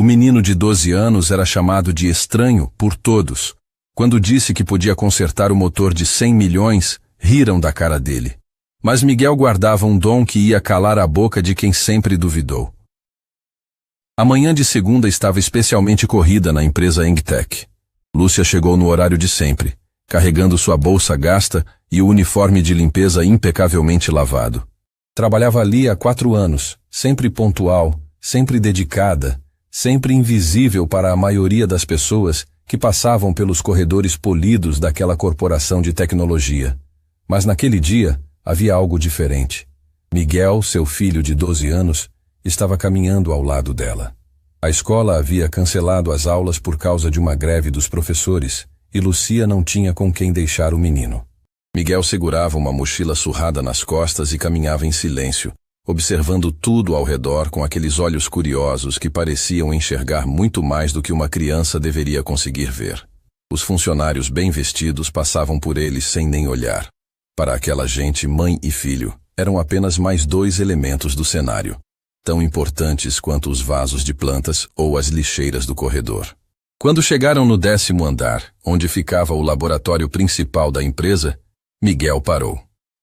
O menino de 12 anos era chamado de estranho por todos. Quando disse que podia consertar o motor de 100 milhões, riram da cara dele. Mas Miguel guardava um dom que ia calar a boca de quem sempre duvidou. A manhã de segunda estava especialmente corrida na empresa Engtech. Lúcia chegou no horário de sempre, carregando sua bolsa gasta e o uniforme de limpeza impecavelmente lavado. Trabalhava ali há 4 anos, sempre pontual, sempre dedicada, sempre invisível para a maioria das pessoas que passavam pelos corredores polidos daquela corporação de tecnologia. Mas naquele dia havia algo diferente. Miguel, seu filho de 12 anos, estava caminhando ao lado dela. A escola havia cancelado as aulas por causa de uma greve dos professores e Lúcia não tinha com quem deixar o menino. Miguel segurava uma mochila surrada nas costas e caminhava em silêncio, observando tudo ao redor com aqueles olhos curiosos que pareciam enxergar muito mais do que uma criança deveria conseguir ver. Os funcionários bem vestidos passavam por eles sem nem olhar. Para aquela gente, mãe e filho eram apenas mais 2 elementos do cenário, tão importantes quanto os vasos de plantas ou as lixeiras do corredor. Quando chegaram no 10º andar, onde ficava o laboratório principal da empresa, Miguel parou.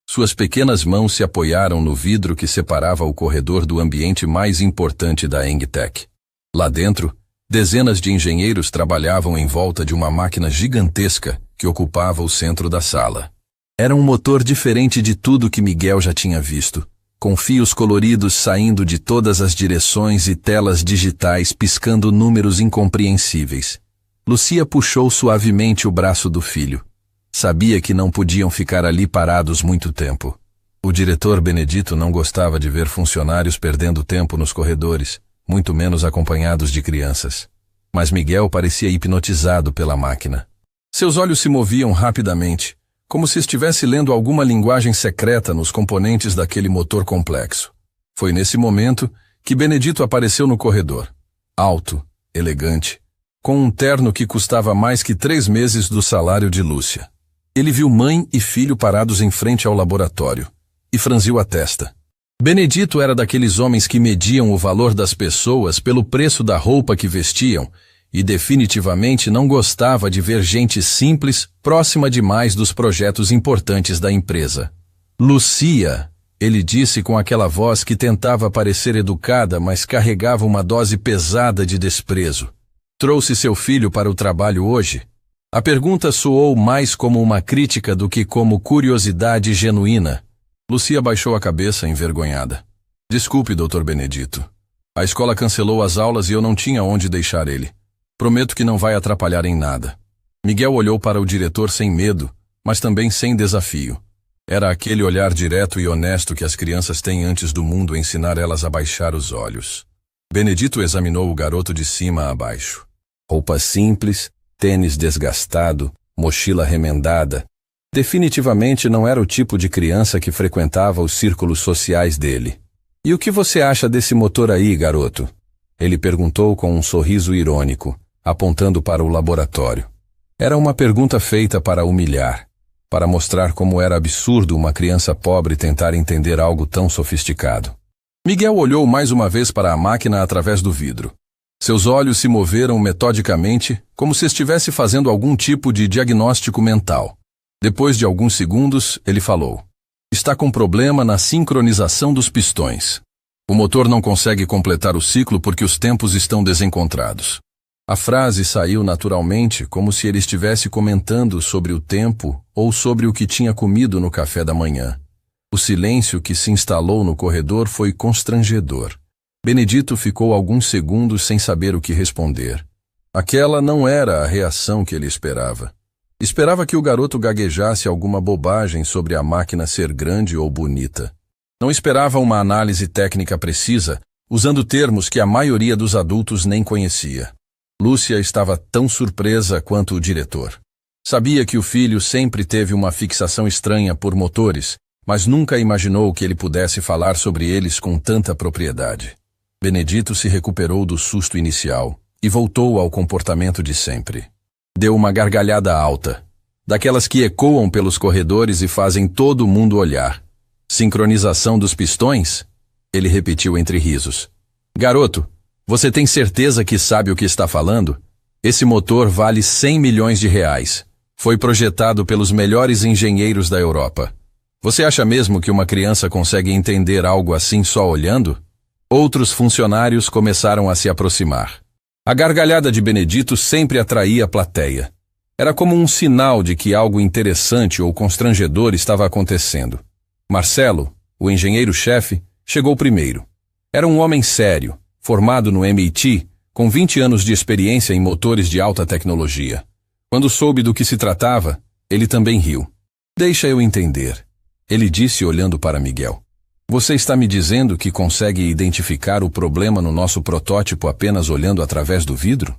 Suas pequenas mãos se apoiaram no vidro que separava o corredor do ambiente mais importante da Engtech. Lá dentro, dezenas de engenheiros trabalhavam em volta de uma máquina gigantesca que ocupava o centro da sala. Era um motor diferente de tudo que Miguel já tinha visto, com fios coloridos saindo de todas as direções e telas digitais piscando números incompreensíveis. Lúcia puxou suavemente o braço do filho. Sabia que não podiam ficar ali parados muito tempo. O diretor Benedito não gostava de ver funcionários perdendo tempo nos corredores, muito menos acompanhados de crianças. Mas Miguel parecia hipnotizado pela máquina. Seus olhos se moviam rapidamente, como se estivesse lendo alguma linguagem secreta nos componentes daquele motor complexo. Foi nesse momento que Benedito apareceu no corredor. Alto, elegante, com um terno que custava mais que 3 meses do salário de Lúcia. Ele viu mãe e filho parados em frente ao laboratório e franziu a testa. Benedito era daqueles homens que mediam o valor das pessoas pelo preço da roupa que vestiam e definitivamente não gostava de ver gente simples próxima demais dos projetos importantes da empresa. Lúcia, ele disse com aquela voz que tentava parecer educada, mas carregava uma dose pesada de desprezo. Trouxe seu filho para o trabalho hoje? A pergunta soou mais como uma crítica do que como curiosidade genuína. Lúcia baixou a cabeça envergonhada. Desculpe, Dr. Benedito. A escola cancelou as aulas e eu não tinha onde deixar ele. Prometo que não vai atrapalhar em nada. Miguel olhou para o diretor sem medo, mas também sem desafio. Era aquele olhar direto e honesto que as crianças têm antes do mundo ensinar elas a baixar os olhos. Benedito examinou o garoto de cima a baixo. Roupa simples, tênis desgastado, mochila remendada. Definitivamente não era o tipo de criança que frequentava os círculos sociais dele. E o que você acha desse motor aí, garoto? Ele perguntou com um sorriso irônico, apontando para o laboratório. Era uma pergunta feita para humilhar, para mostrar como era absurdo uma criança pobre tentar entender algo tão sofisticado. Miguel olhou mais uma vez para a máquina através do vidro. Seus olhos se moveram metodicamente, como se estivesse fazendo algum tipo de diagnóstico mental. Depois de alguns segundos, ele falou: Está com problema na sincronização dos pistões. O motor não consegue completar o ciclo porque os tempos estão desencontrados. A frase saiu naturalmente, como se ele estivesse comentando sobre o tempo ou sobre o que tinha comido no café da manhã. O silêncio que se instalou no corredor foi constrangedor. Benedito ficou alguns segundos sem saber o que responder. Aquela não era a reação que ele esperava. Esperava que o garoto gaguejasse alguma bobagem sobre a máquina ser grande ou bonita. Não esperava uma análise técnica precisa, usando termos que a maioria dos adultos nem conhecia. Lúcia estava tão surpresa quanto o diretor. Sabia que o filho sempre teve uma fixação estranha por motores, mas nunca imaginou que ele pudesse falar sobre eles com tanta propriedade. Benedito se recuperou do susto inicial e voltou ao comportamento de sempre. Deu uma gargalhada alta, daquelas que ecoam pelos corredores e fazem todo mundo olhar. Sincronização dos pistões? Ele repetiu entre risos. Garoto, Você tem certeza que sabe o que está falando? Esse motor vale 100 milhões de reais. Foi projetado pelos melhores engenheiros da Europa. Você acha mesmo que uma criança consegue entender algo assim só olhando? Outros funcionários começaram a se aproximar. A gargalhada de Benedito sempre atraía a plateia. Era como um sinal de que algo interessante ou constrangedor estava acontecendo. Marcelo, o engenheiro-chefe, chegou primeiro. Era um homem sério, formado no MIT, com 20 anos de experiência em motores de alta tecnologia. Quando soube do que se tratava, ele também riu. Deixa eu entender, ele disse olhando para Miguel. Você está me dizendo que consegue identificar o problema no nosso protótipo apenas olhando através do vidro?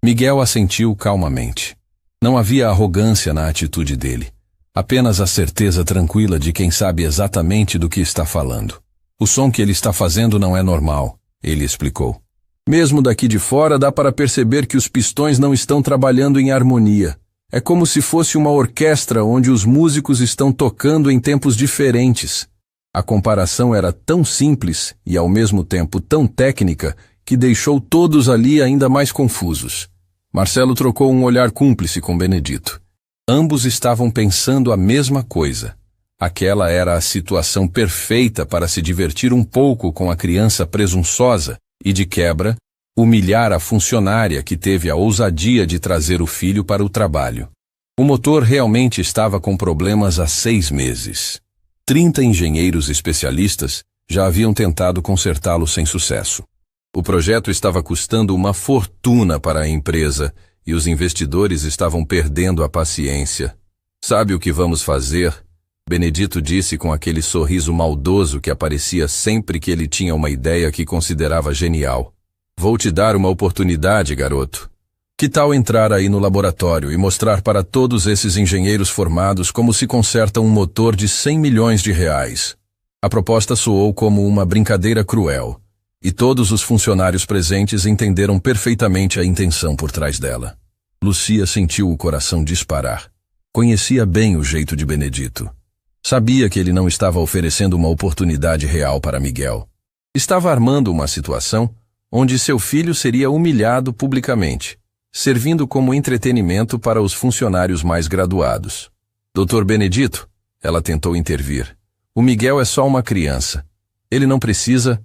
Miguel assentiu calmamente. Não havia arrogância na atitude dele. Apenas a certeza tranquila de quem sabe exatamente do que está falando. O som que ele está fazendo não é normal, ele explicou. Mesmo daqui de fora dá para perceber que os pistões não estão trabalhando em harmonia. É como se fosse uma orquestra onde os músicos estão tocando em tempos diferentes. A comparação era tão simples e ao mesmo tempo tão técnica que deixou todos ali ainda mais confusos. Marcelo trocou um olhar cúmplice com Benedito. Ambos estavam pensando a mesma coisa. Aquela era a situação perfeita para se divertir um pouco com a criança presunçosa e, de quebra, humilhar a funcionária que teve a ousadia de trazer o filho para o trabalho. O motor realmente estava com problemas há 6 meses. 30 engenheiros especialistas já haviam tentado consertá-lo sem sucesso. O projeto estava custando uma fortuna para a empresa e os investidores estavam perdendo a paciência. Sabe o que vamos fazer? Benedito disse com aquele sorriso maldoso que aparecia sempre que ele tinha uma ideia que considerava genial. Vou te dar uma oportunidade, garoto. Que tal entrar aí no laboratório e mostrar para todos esses engenheiros formados como se conserta um motor de 100 milhões de reais? A proposta soou como uma brincadeira cruel, e todos os funcionários presentes entenderam perfeitamente a intenção por trás dela. Lucia sentiu o coração disparar. Conhecia bem o jeito de Benedito. Sabia que ele não estava oferecendo uma oportunidade real para Miguel. Estava armando uma situação onde seu filho seria humilhado publicamente, servindo como entretenimento para os funcionários mais graduados. Doutor Benedito, ela tentou intervir. O Miguel é só uma criança. Ele não precisa...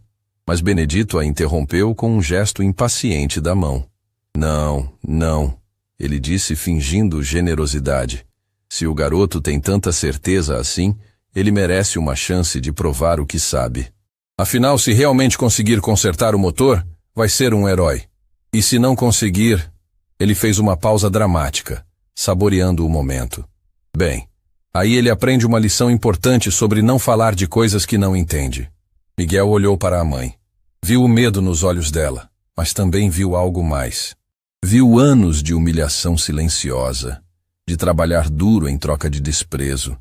Mas Benedito a interrompeu com um gesto impaciente da mão. Não, ele disse fingindo generosidade. Se o garoto tem tanta certeza assim, ele merece uma chance de provar o que sabe. Afinal, se realmente conseguir consertar o motor, vai ser um herói. E se não conseguir... Ele fez uma pausa dramática, saboreando o momento. Bem, aí ele aprende uma lição importante sobre não falar de coisas que não entende. Miguel olhou para a mãe. Viu o medo nos olhos dela, mas também viu algo mais. Viu anos de humilhação silenciosa, de trabalhar duro em troca de desprezo,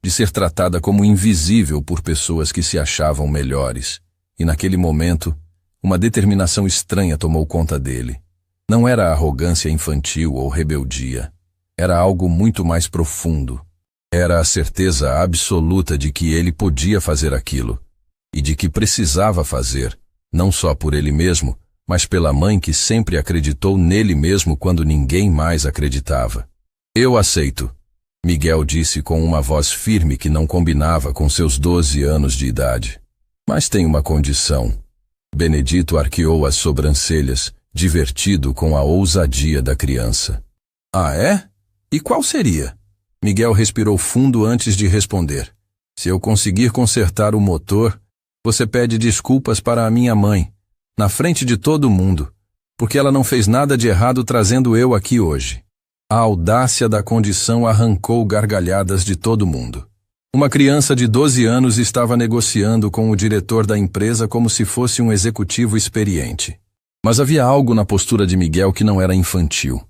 de ser tratada como invisível por pessoas que se achavam melhores. E naquele momento, uma determinação estranha tomou conta dele. Não era arrogância infantil ou rebeldia. Era algo muito mais profundo. Era a certeza absoluta de que ele podia fazer aquilo, e de que precisava fazer, não só por ele mesmo, mas pela mãe que sempre acreditou nele mesmo quando ninguém mais acreditava. Eu aceito, Miguel disse com uma voz firme que não combinava com seus 12 anos de idade. Mas tem uma condição. Benedito arqueou as sobrancelhas, divertido com a ousadia da criança. Ah, é? E qual seria? Miguel respirou fundo antes de responder. Se eu conseguir consertar o motor, você pede desculpas para a minha mãe, na frente de todo mundo, porque ela não fez nada de errado trazendo eu aqui hoje. A audácia da condição arrancou gargalhadas de todo mundo. Uma criança de 12 anos estava negociando com o diretor da empresa como se fosse um executivo experiente. Mas havia algo na postura de Miguel que não era infantil.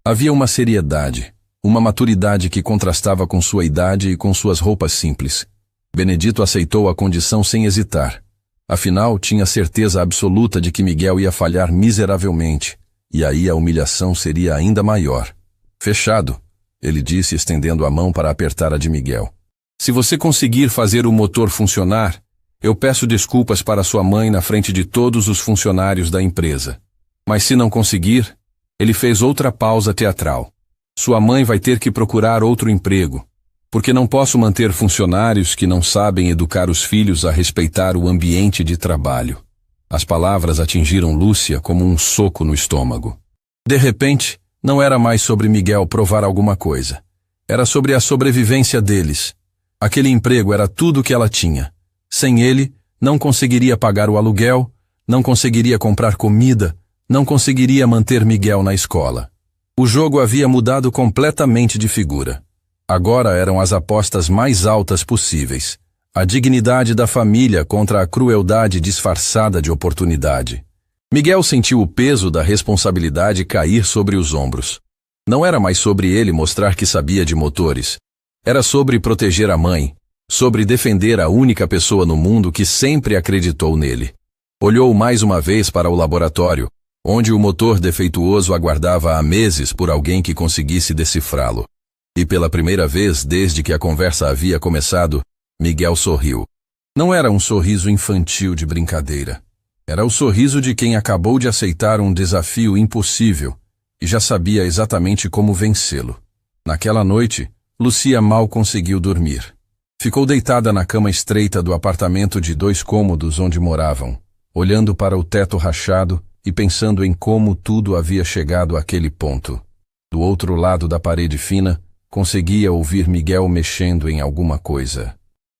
Havia uma seriedade, uma maturidade que contrastava com sua idade e com suas roupas simples. Benedito aceitou a condição sem hesitar. Afinal, tinha certeza absoluta de que Miguel ia falhar miseravelmente, e aí a humilhação seria ainda maior. Fechado, ele disse estendendo a mão para apertar a de Miguel. Se você conseguir fazer o motor funcionar, Eu peço desculpas para sua mãe na frente de todos os funcionários da empresa. Mas se não conseguir, ele fez outra pausa teatral. Sua mãe vai ter que procurar outro emprego, porque não posso manter funcionários que não sabem educar os filhos a respeitar o ambiente de trabalho. As palavras atingiram Lúcia como um soco no estômago. De repente, não era mais sobre Miguel provar alguma coisa. Era sobre a sobrevivência deles. Aquele emprego era tudo o que ela tinha. Sem ele, não conseguiria pagar o aluguel, não conseguiria comprar comida, não conseguiria manter Miguel na escola. O jogo havia mudado completamente de figura. Agora eram as apostas mais altas possíveis. A dignidade da família contra a crueldade disfarçada de oportunidade. Miguel sentiu o peso da responsabilidade cair sobre os ombros. Não era mais sobre ele mostrar que sabia de motores. Era sobre proteger a mãe, sobre defender a única pessoa no mundo que sempre acreditou nele. Olhou mais uma vez para o laboratório, onde o motor defeituoso aguardava há meses por alguém que conseguisse decifrá-lo. E pela primeira vez desde que a conversa havia começado, Miguel sorriu. Não era um sorriso infantil de brincadeira. Era o sorriso de quem acabou de aceitar um desafio impossível e já sabia exatamente como vencê-lo. Naquela noite, Lúcia mal conseguiu dormir. Ficou deitada na cama estreita do apartamento de 2 cômodos onde moravam, olhando para o teto rachado e pensando em como tudo havia chegado àquele ponto. Do outro lado da parede fina, conseguia ouvir Miguel mexendo em alguma coisa.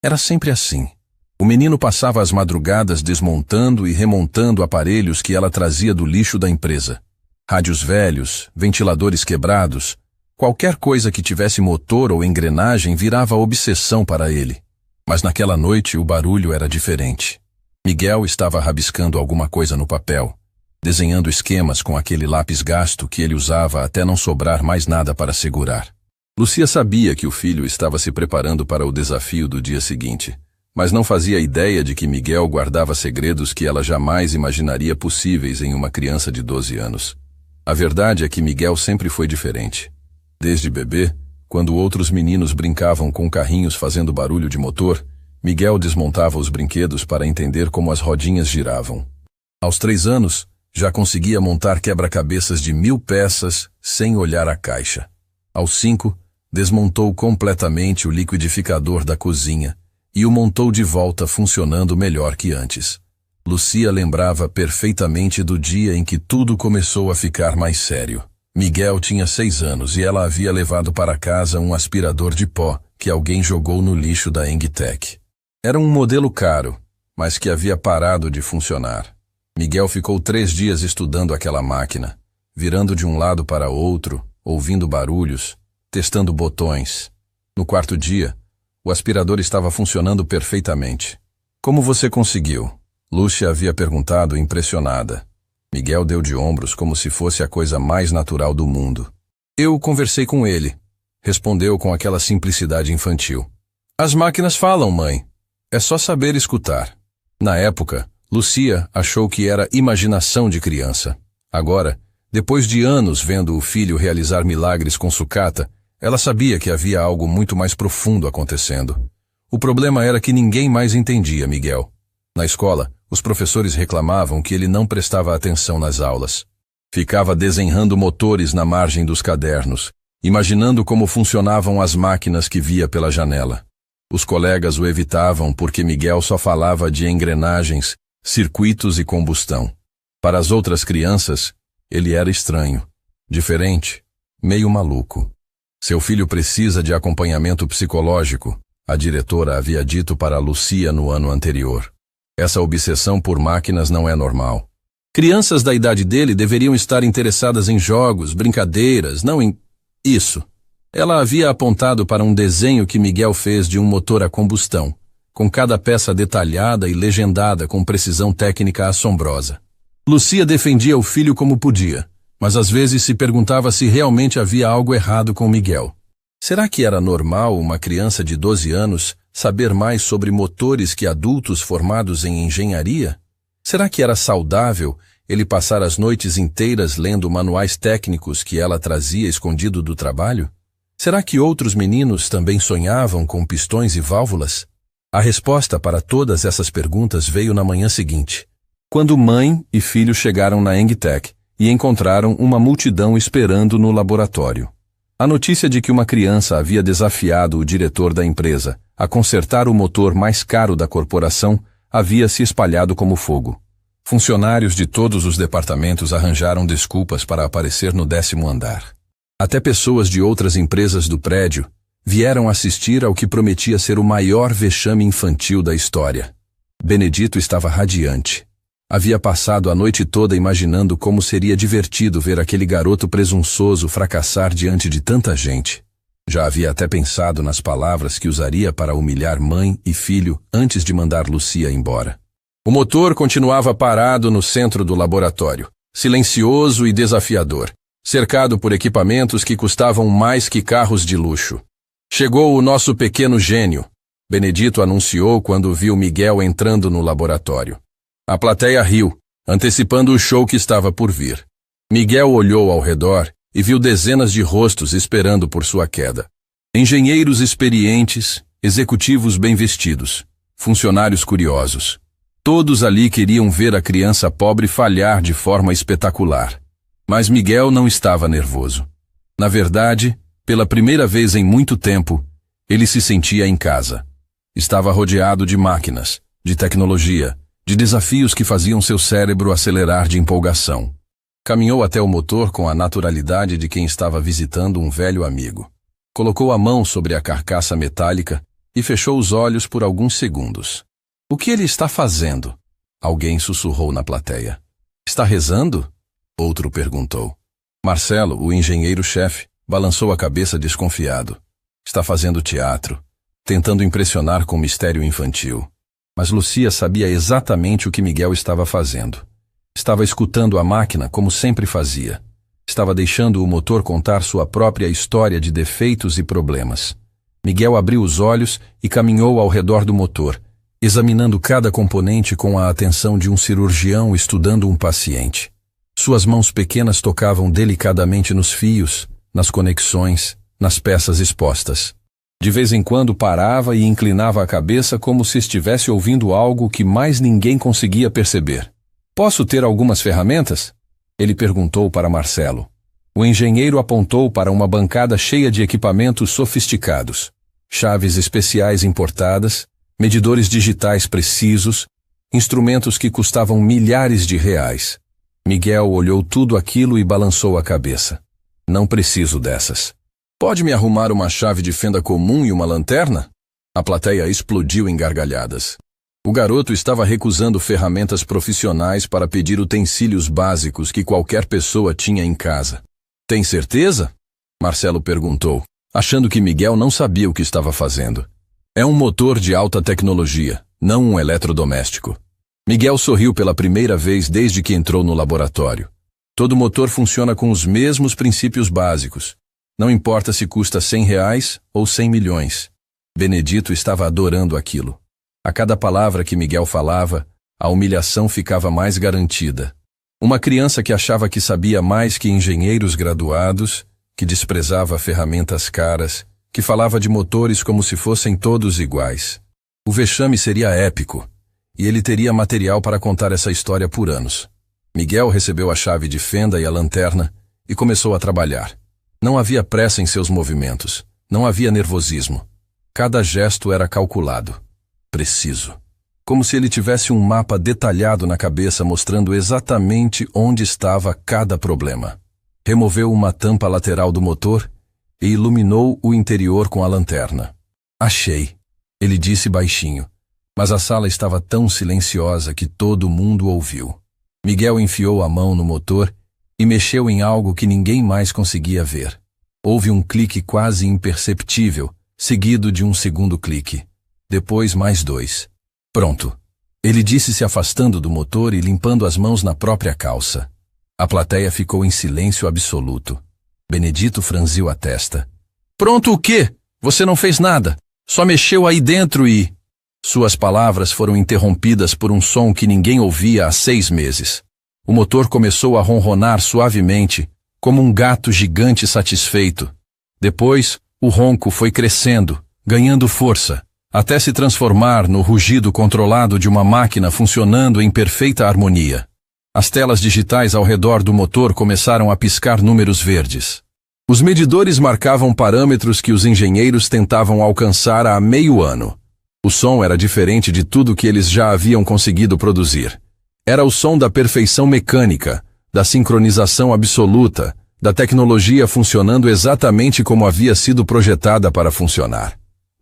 Era sempre assim. O menino passava as madrugadas desmontando e remontando aparelhos que ela trazia do lixo da empresa. Rádios velhos, ventiladores quebrados, qualquer coisa que tivesse motor ou engrenagem virava obsessão para ele. Mas naquela noite o barulho era diferente. Miguel estava rabiscando alguma coisa no papel, desenhando esquemas com aquele lápis gasto que ele usava até não sobrar mais nada para segurar. Lúcia sabia que o filho estava se preparando para o desafio do dia seguinte, mas não fazia ideia de que Miguel guardava segredos que ela jamais imaginaria possíveis em uma criança de 12 anos. A verdade é que Miguel sempre foi diferente. Desde bebê, quando outros meninos brincavam com carrinhos fazendo barulho de motor, Miguel desmontava os brinquedos para entender como as rodinhas giravam. Aos 3 anos, já conseguia montar quebra-cabeças de 1000 peças sem olhar a caixa. Aos 5, desmontou completamente o liquidificador da cozinha e o montou de volta funcionando melhor que antes. Lúcia lembrava perfeitamente do dia em que tudo começou a ficar mais sério. Miguel tinha 6 anos e ela havia levado para casa um aspirador de pó que alguém jogou no lixo da Engtech. Era um modelo caro, mas que havia parado de funcionar. Miguel ficou 3 dias estudando aquela máquina, virando de um lado para outro, ouvindo barulhos, testando botões. No 4º dia, o aspirador estava funcionando perfeitamente. Como você conseguiu? Lúcia havia perguntado, impressionada. Miguel deu de ombros como se fosse a coisa mais natural do mundo. Eu conversei com ele, respondeu com aquela simplicidade infantil. As máquinas falam, mãe. É só saber escutar. Na época, Lúcia achou que era imaginação de criança. Agora, depois de anos vendo o filho realizar milagres com sucata, ela sabia que havia algo muito mais profundo acontecendo. O problema era que ninguém mais entendia Miguel. Na escola, os professores reclamavam que ele não prestava atenção nas aulas. Ficava desenhando motores na margem dos cadernos, imaginando como funcionavam as máquinas que via pela janela. Os colegas o evitavam porque Miguel só falava de engrenagens, circuitos e combustão. Para as outras crianças, ele era estranho, diferente, meio maluco. Seu filho precisa de acompanhamento psicológico, a diretora havia dito para Lúcia no ano anterior. Essa obsessão por máquinas não é normal. Crianças da idade dele deveriam estar interessadas em jogos, brincadeiras, não em... Isso. Ela havia apontado para um desenho que Miguel fez de um motor a combustão, com cada peça detalhada e legendada com precisão técnica assombrosa. Lúcia defendia o filho como podia, mas às vezes se perguntava se realmente havia algo errado com Miguel. Será que era normal uma criança de 12 anos saber mais sobre motores que adultos formados em engenharia? Será que era saudável ele passar as noites inteiras lendo manuais técnicos que ela trazia escondido do trabalho? Será que outros meninos também sonhavam com pistões e válvulas? A resposta para todas essas perguntas veio na manhã seguinte, quando mãe e filho chegaram na Engtech e encontraram uma multidão esperando no laboratório. A notícia de que uma criança havia desafiado o diretor da empresa a consertar o motor mais caro da corporação havia se espalhado como fogo. Funcionários de todos os departamentos arranjaram desculpas para aparecer no 10º andar. Até pessoas de outras empresas do prédio vieram assistir ao que prometia ser o maior vexame infantil da história. Benedito estava radiante. Havia passado a noite toda imaginando como seria divertido ver aquele garoto presunçoso fracassar diante de tanta gente. Já havia até pensado nas palavras que usaria para humilhar mãe e filho antes de mandar Lucia embora. O motor continuava parado no centro do laboratório, silencioso e desafiador, cercado por equipamentos que custavam mais que carros de luxo. Chegou o nosso pequeno gênio, Benedito anunciou quando viu Miguel entrando no laboratório. A plateia riu, antecipando o show que estava por vir. Miguel olhou ao redor e viu dezenas de rostos esperando por sua queda. Engenheiros experientes, executivos bem vestidos, funcionários curiosos. Todos ali queriam ver a criança pobre falhar de forma espetacular. Mas Miguel não estava nervoso. Na verdade, pela primeira vez em muito tempo, ele se sentia em casa. Estava rodeado de máquinas, de tecnologia, de desafios que faziam seu cérebro acelerar de empolgação. Caminhou até o motor com a naturalidade de quem estava visitando um velho amigo. Colocou a mão sobre a carcaça metálica e fechou os olhos por alguns segundos. O que ele está fazendo? Alguém sussurrou na plateia. Está rezando? Outro perguntou. Marcelo, o engenheiro-chefe, balançou a cabeça desconfiado. Está fazendo teatro, tentando impressionar com mistério infantil. Mas Lucia sabia exatamente o que Miguel estava fazendo. Estava escutando a máquina como sempre fazia. Estava deixando o motor contar sua própria história de defeitos e problemas. Miguel abriu os olhos e caminhou ao redor do motor, examinando cada componente com a atenção de um cirurgião estudando um paciente. Suas mãos pequenas tocavam delicadamente nos fios, nas conexões, nas peças expostas. De vez em quando parava e inclinava a cabeça como se estivesse ouvindo algo que mais ninguém conseguia perceber. Posso ter algumas ferramentas? Ele perguntou para Marcelo. O engenheiro apontou para uma bancada cheia de equipamentos sofisticados. Chaves especiais importadas, medidores digitais precisos, instrumentos que custavam milhares de reais. Miguel olhou tudo aquilo e balançou a cabeça. Não preciso dessas. Pode me arrumar uma chave de fenda comum e uma lanterna? A plateia explodiu em gargalhadas. O garoto estava recusando ferramentas profissionais para pedir utensílios básicos que qualquer pessoa tinha em casa. Tem certeza? Marcelo perguntou, achando que Miguel não sabia o que estava fazendo. É um motor de alta tecnologia, não um eletrodoméstico. Miguel sorriu pela primeira vez desde que entrou no laboratório. Todo motor funciona com os mesmos princípios básicos. Não importa se custa R$100 ou 100 milhões. Benedito estava adorando aquilo. A cada palavra que Miguel falava, a humilhação ficava mais garantida. Uma criança que achava que sabia mais que engenheiros graduados, que desprezava ferramentas caras, que falava de motores como se fossem todos iguais. O vexame seria épico, e ele teria material para contar essa história por anos. Miguel recebeu a chave de fenda e a lanterna e começou a trabalhar. Não havia pressa em seus movimentos. Não havia nervosismo. Cada gesto era calculado. Preciso. Como se ele tivesse um mapa detalhado na cabeça mostrando exatamente onde estava cada problema. Removeu uma tampa lateral do motor e iluminou o interior com a lanterna. Achei, ele disse baixinho, mas a sala estava tão silenciosa que todo mundo ouviu. Miguel enfiou a mão no motor e mexeu em algo que ninguém mais conseguia ver. Houve um clique quase imperceptível, seguido de um segundo clique. Depois mais 2. Pronto. Ele disse se afastando do motor e limpando as mãos na própria calça. A plateia ficou em silêncio absoluto. Benedito franziu a testa. Pronto o quê? Você não fez nada. Só mexeu aí dentro e... Suas palavras foram interrompidas por um som que ninguém ouvia há 6 meses. O motor começou a ronronar suavemente, como um gato gigante satisfeito. Depois, o ronco foi crescendo, ganhando força, até se transformar no rugido controlado de uma máquina funcionando em perfeita harmonia. As telas digitais ao redor do motor começaram a piscar números verdes. Os medidores marcavam parâmetros que os engenheiros tentavam alcançar há meio ano. O som era diferente de tudo que eles já haviam conseguido produzir. Era o som da perfeição mecânica, da sincronização absoluta, da tecnologia funcionando exatamente como havia sido projetada para funcionar.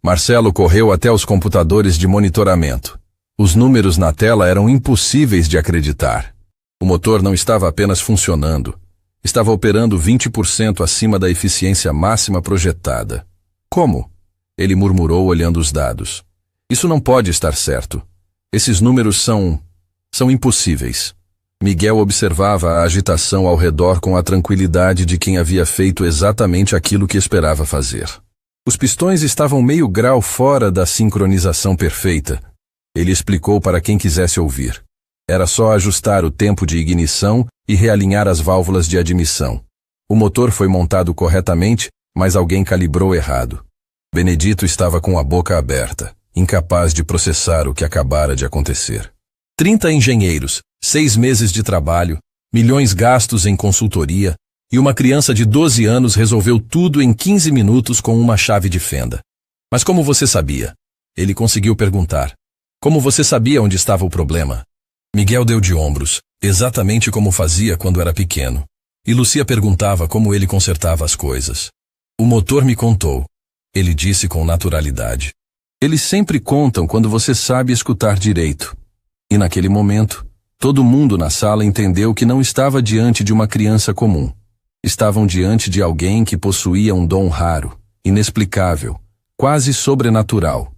Marcelo correu até os computadores de monitoramento. Os números na tela eram impossíveis de acreditar. O motor não estava apenas funcionando, estava operando 20% acima da eficiência máxima projetada. Como? Ele murmurou olhando os dados. Isso não pode estar certo. Esses números são impossíveis. Miguel observava a agitação ao redor com a tranquilidade de quem havia feito exatamente aquilo que esperava fazer. Os pistões estavam meio grau fora da sincronização perfeita. Ele explicou para quem quisesse ouvir. Era só ajustar o tempo de ignição e realinhar as válvulas de admissão. O motor foi montado corretamente, mas alguém calibrou errado. Benedito estava com a boca aberta, incapaz de processar o que acabara de acontecer. 30 engenheiros, 6 meses de trabalho, milhões gastos em consultoria, e uma criança de 12 anos resolveu tudo em 15 minutos com uma chave de fenda. Mas como você sabia? Ele conseguiu perguntar. Como você sabia onde estava o problema? Miguel deu de ombros, exatamente como fazia quando era pequeno. E Lucia perguntava como ele consertava as coisas. O motor me contou. Ele disse com naturalidade. Eles sempre contam quando você sabe escutar direito. E naquele momento, todo mundo na sala entendeu que não estava diante de uma criança comum. Estavam diante de alguém que possuía um dom raro, inexplicável, quase sobrenatural.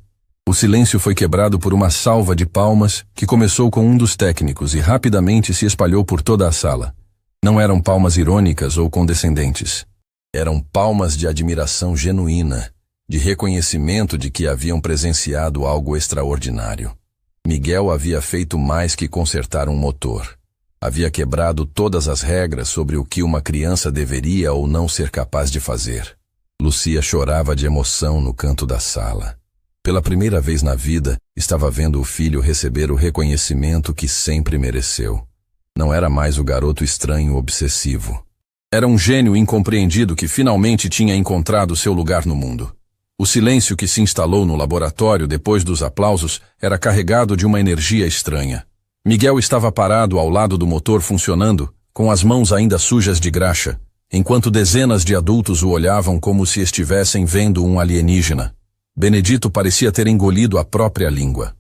O silêncio foi quebrado por uma salva de palmas que começou com um dos técnicos e rapidamente se espalhou por toda a sala. Não eram palmas irônicas ou condescendentes. Eram palmas de admiração genuína, de reconhecimento de que haviam presenciado algo extraordinário. Miguel havia feito mais que consertar um motor. Havia quebrado todas as regras sobre o que uma criança deveria ou não ser capaz de fazer. Lucia chorava de emoção no canto da sala. Pela primeira vez na vida, estava vendo o filho receber o reconhecimento que sempre mereceu. Não era mais o garoto estranho obsessivo. Era um gênio incompreendido que finalmente tinha encontrado seu lugar no mundo. O silêncio que se instalou no laboratório depois dos aplausos era carregado de uma energia estranha. Miguel estava parado ao lado do motor funcionando, com as mãos ainda sujas de graxa, enquanto dezenas de adultos o olhavam como se estivessem vendo um alienígena. Benedito parecia ter engolido a própria língua.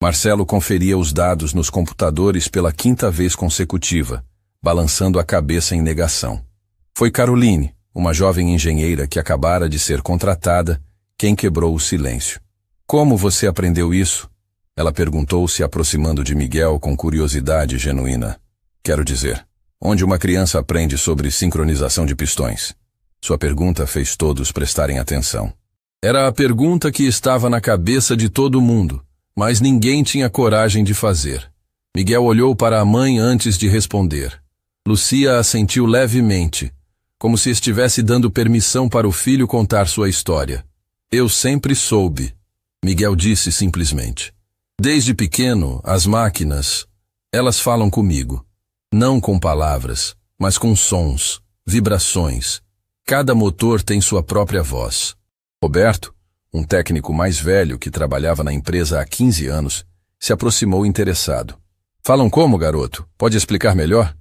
Marcelo conferia os dados nos computadores pela 5ª vez consecutiva, balançando a cabeça em negação. Foi Caroline, uma jovem engenheira que acabara de ser contratada, quem quebrou o silêncio. Como você aprendeu isso? Ela perguntou, se aproximando de Miguel com curiosidade genuína. Quero dizer, onde uma criança aprende sobre sincronização de pistões? Sua pergunta fez todos prestarem atenção. Era a pergunta que estava na cabeça de todo mundo, mas ninguém tinha coragem de fazer. Miguel olhou para a mãe antes de responder. Lucia assentiu levemente, como se estivesse dando permissão para o filho contar sua história. Eu sempre soube, Miguel disse simplesmente. Desde pequeno, as máquinas, elas falam comigo. Não com palavras, mas com sons, vibrações. Cada motor tem sua própria voz. Roberto, um técnico mais velho que trabalhava na empresa há 15 anos, se aproximou interessado. Falam como, garoto? Pode explicar melhor?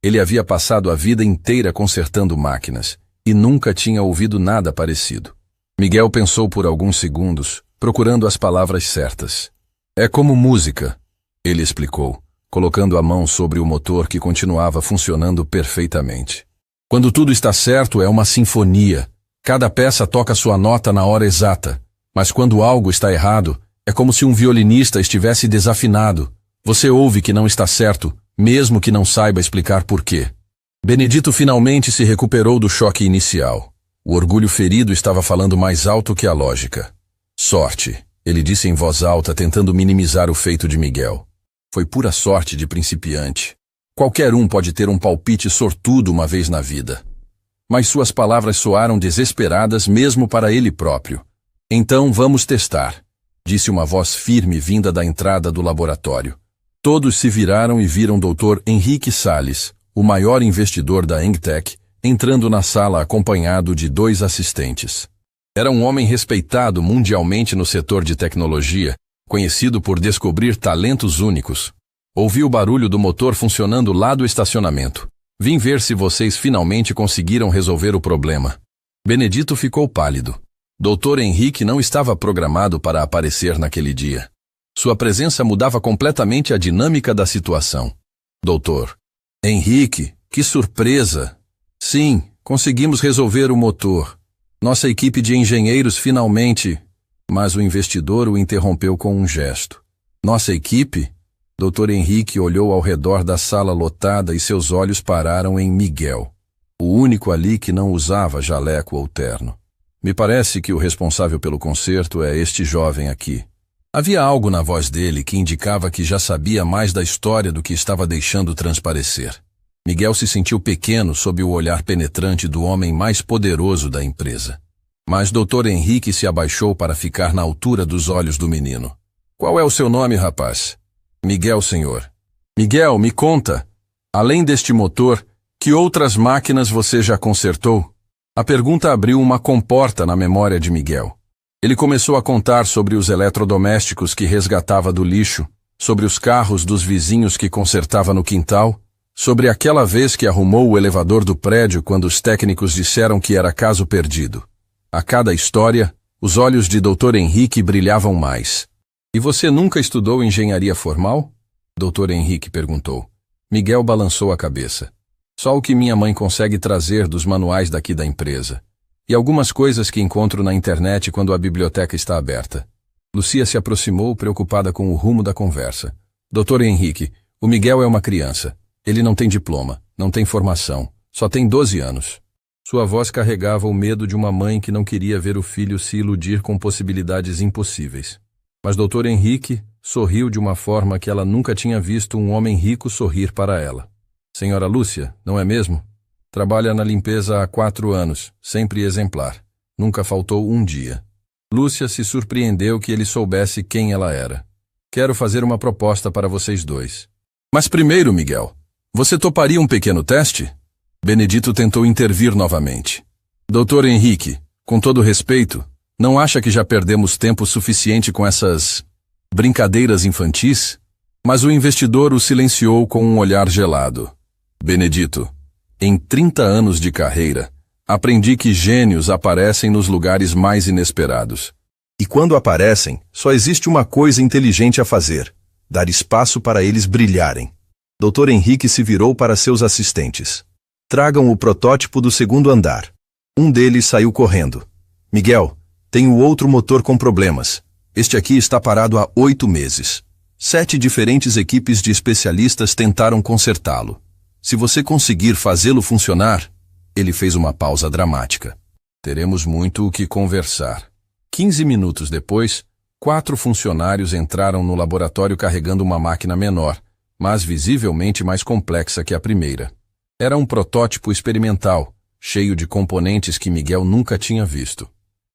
Ele havia passado a vida inteira consertando máquinas e nunca tinha ouvido nada parecido. Miguel pensou por alguns segundos, procurando as palavras certas. É como música, ele explicou, colocando a mão sobre o motor que continuava funcionando perfeitamente. Quando tudo está certo, é uma sinfonia. Cada peça toca sua nota na hora exata. Mas quando algo está errado, é como se um violinista estivesse desafinado. Você ouve que não está certo, mesmo que não saiba explicar por quê. Benedito finalmente se recuperou do choque inicial. O orgulho ferido estava falando mais alto que a lógica. Sorte, ele disse em voz alta, tentando minimizar o feito de Miguel. Foi pura sorte de principiante. Qualquer um pode ter um palpite sortudo uma vez na vida. Mas suas palavras soaram desesperadas mesmo para ele próprio. Então vamos testar, disse uma voz firme vinda da entrada do laboratório. Todos se viraram e viram Dr. Henrique Salles, o maior investidor da Engtech, entrando na sala acompanhado de 2 assistentes. Era um homem respeitado mundialmente no setor de tecnologia, conhecido por descobrir talentos únicos. Ouvi o barulho do motor funcionando lá do estacionamento. Vim ver se vocês finalmente conseguiram resolver o problema. Benedito ficou pálido. Dr. Henrique não estava programado para aparecer naquele dia. Sua presença mudava completamente a dinâmica da situação. Doutor Henrique, que surpresa! Sim, conseguimos resolver o motor. Nossa equipe de engenheiros finalmente... Mas o investidor o interrompeu com um gesto. Nossa equipe? Dr. Henrique olhou ao redor da sala lotada e seus olhos pararam em Miguel, o único ali que não usava jaleco ou terno. Me parece que o responsável pelo concerto é este jovem aqui. Havia algo na voz dele que indicava que já sabia mais da história do que estava deixando transparecer. Miguel se sentiu pequeno sob o olhar penetrante do homem mais poderoso da empresa. Mas Dr. Henrique se abaixou para ficar na altura dos olhos do menino. Qual é o seu nome, rapaz? Miguel, senhor. Miguel, me conta. Além deste motor, que outras máquinas você já consertou? A pergunta abriu uma comporta na memória de Miguel. Ele começou a contar sobre os eletrodomésticos que resgatava do lixo, sobre os carros dos vizinhos que consertava no quintal, sobre aquela vez que arrumou o elevador do prédio quando os técnicos disseram que era caso perdido. A cada história, os olhos de Dr. Henrique brilhavam mais. E você nunca estudou engenharia formal? Dr. Henrique perguntou. Miguel balançou a cabeça. Só o que minha mãe consegue trazer dos manuais daqui da empresa. E algumas coisas que encontro na internet quando a biblioteca está aberta. Lucia se aproximou, preocupada com o rumo da conversa. Dr. Henrique, o Miguel é uma criança. Ele não tem diploma, não tem formação, só tem 12 anos. Sua voz carregava o medo de uma mãe que não queria ver o filho se iludir com possibilidades impossíveis. Mas Dr. Henrique sorriu de uma forma que ela nunca tinha visto um homem rico sorrir para ela. Senhora Lúcia, não é mesmo? Trabalha na limpeza há 4 anos, sempre exemplar. Nunca faltou um dia. Lúcia se surpreendeu que ele soubesse quem ela era. Quero fazer uma proposta para vocês dois. Mas primeiro, Miguel, você toparia um pequeno teste? Benedito tentou intervir novamente. Dr. Henrique, com todo respeito, não acha que já perdemos tempo suficiente com essas brincadeiras infantis? Mas o investidor o silenciou com um olhar gelado. Benedito, em 30 anos de carreira, aprendi que gênios aparecem nos lugares mais inesperados. E quando aparecem, só existe uma coisa inteligente a fazer: dar espaço para eles brilharem. Dr. Henrique se virou para seus assistentes. Tragam o protótipo do 2º andar. Um deles saiu correndo. Miguel, tenho outro motor com problemas. Este aqui está parado há 8 meses. 7 diferentes equipes de especialistas tentaram consertá-lo. Se você conseguir fazê-lo funcionar... Ele fez uma pausa dramática. Teremos muito o que conversar. 15 minutos depois, 4 funcionários entraram no laboratório carregando uma máquina menor, mas visivelmente mais complexa que a primeira. Era um protótipo experimental, cheio de componentes que Miguel nunca tinha visto.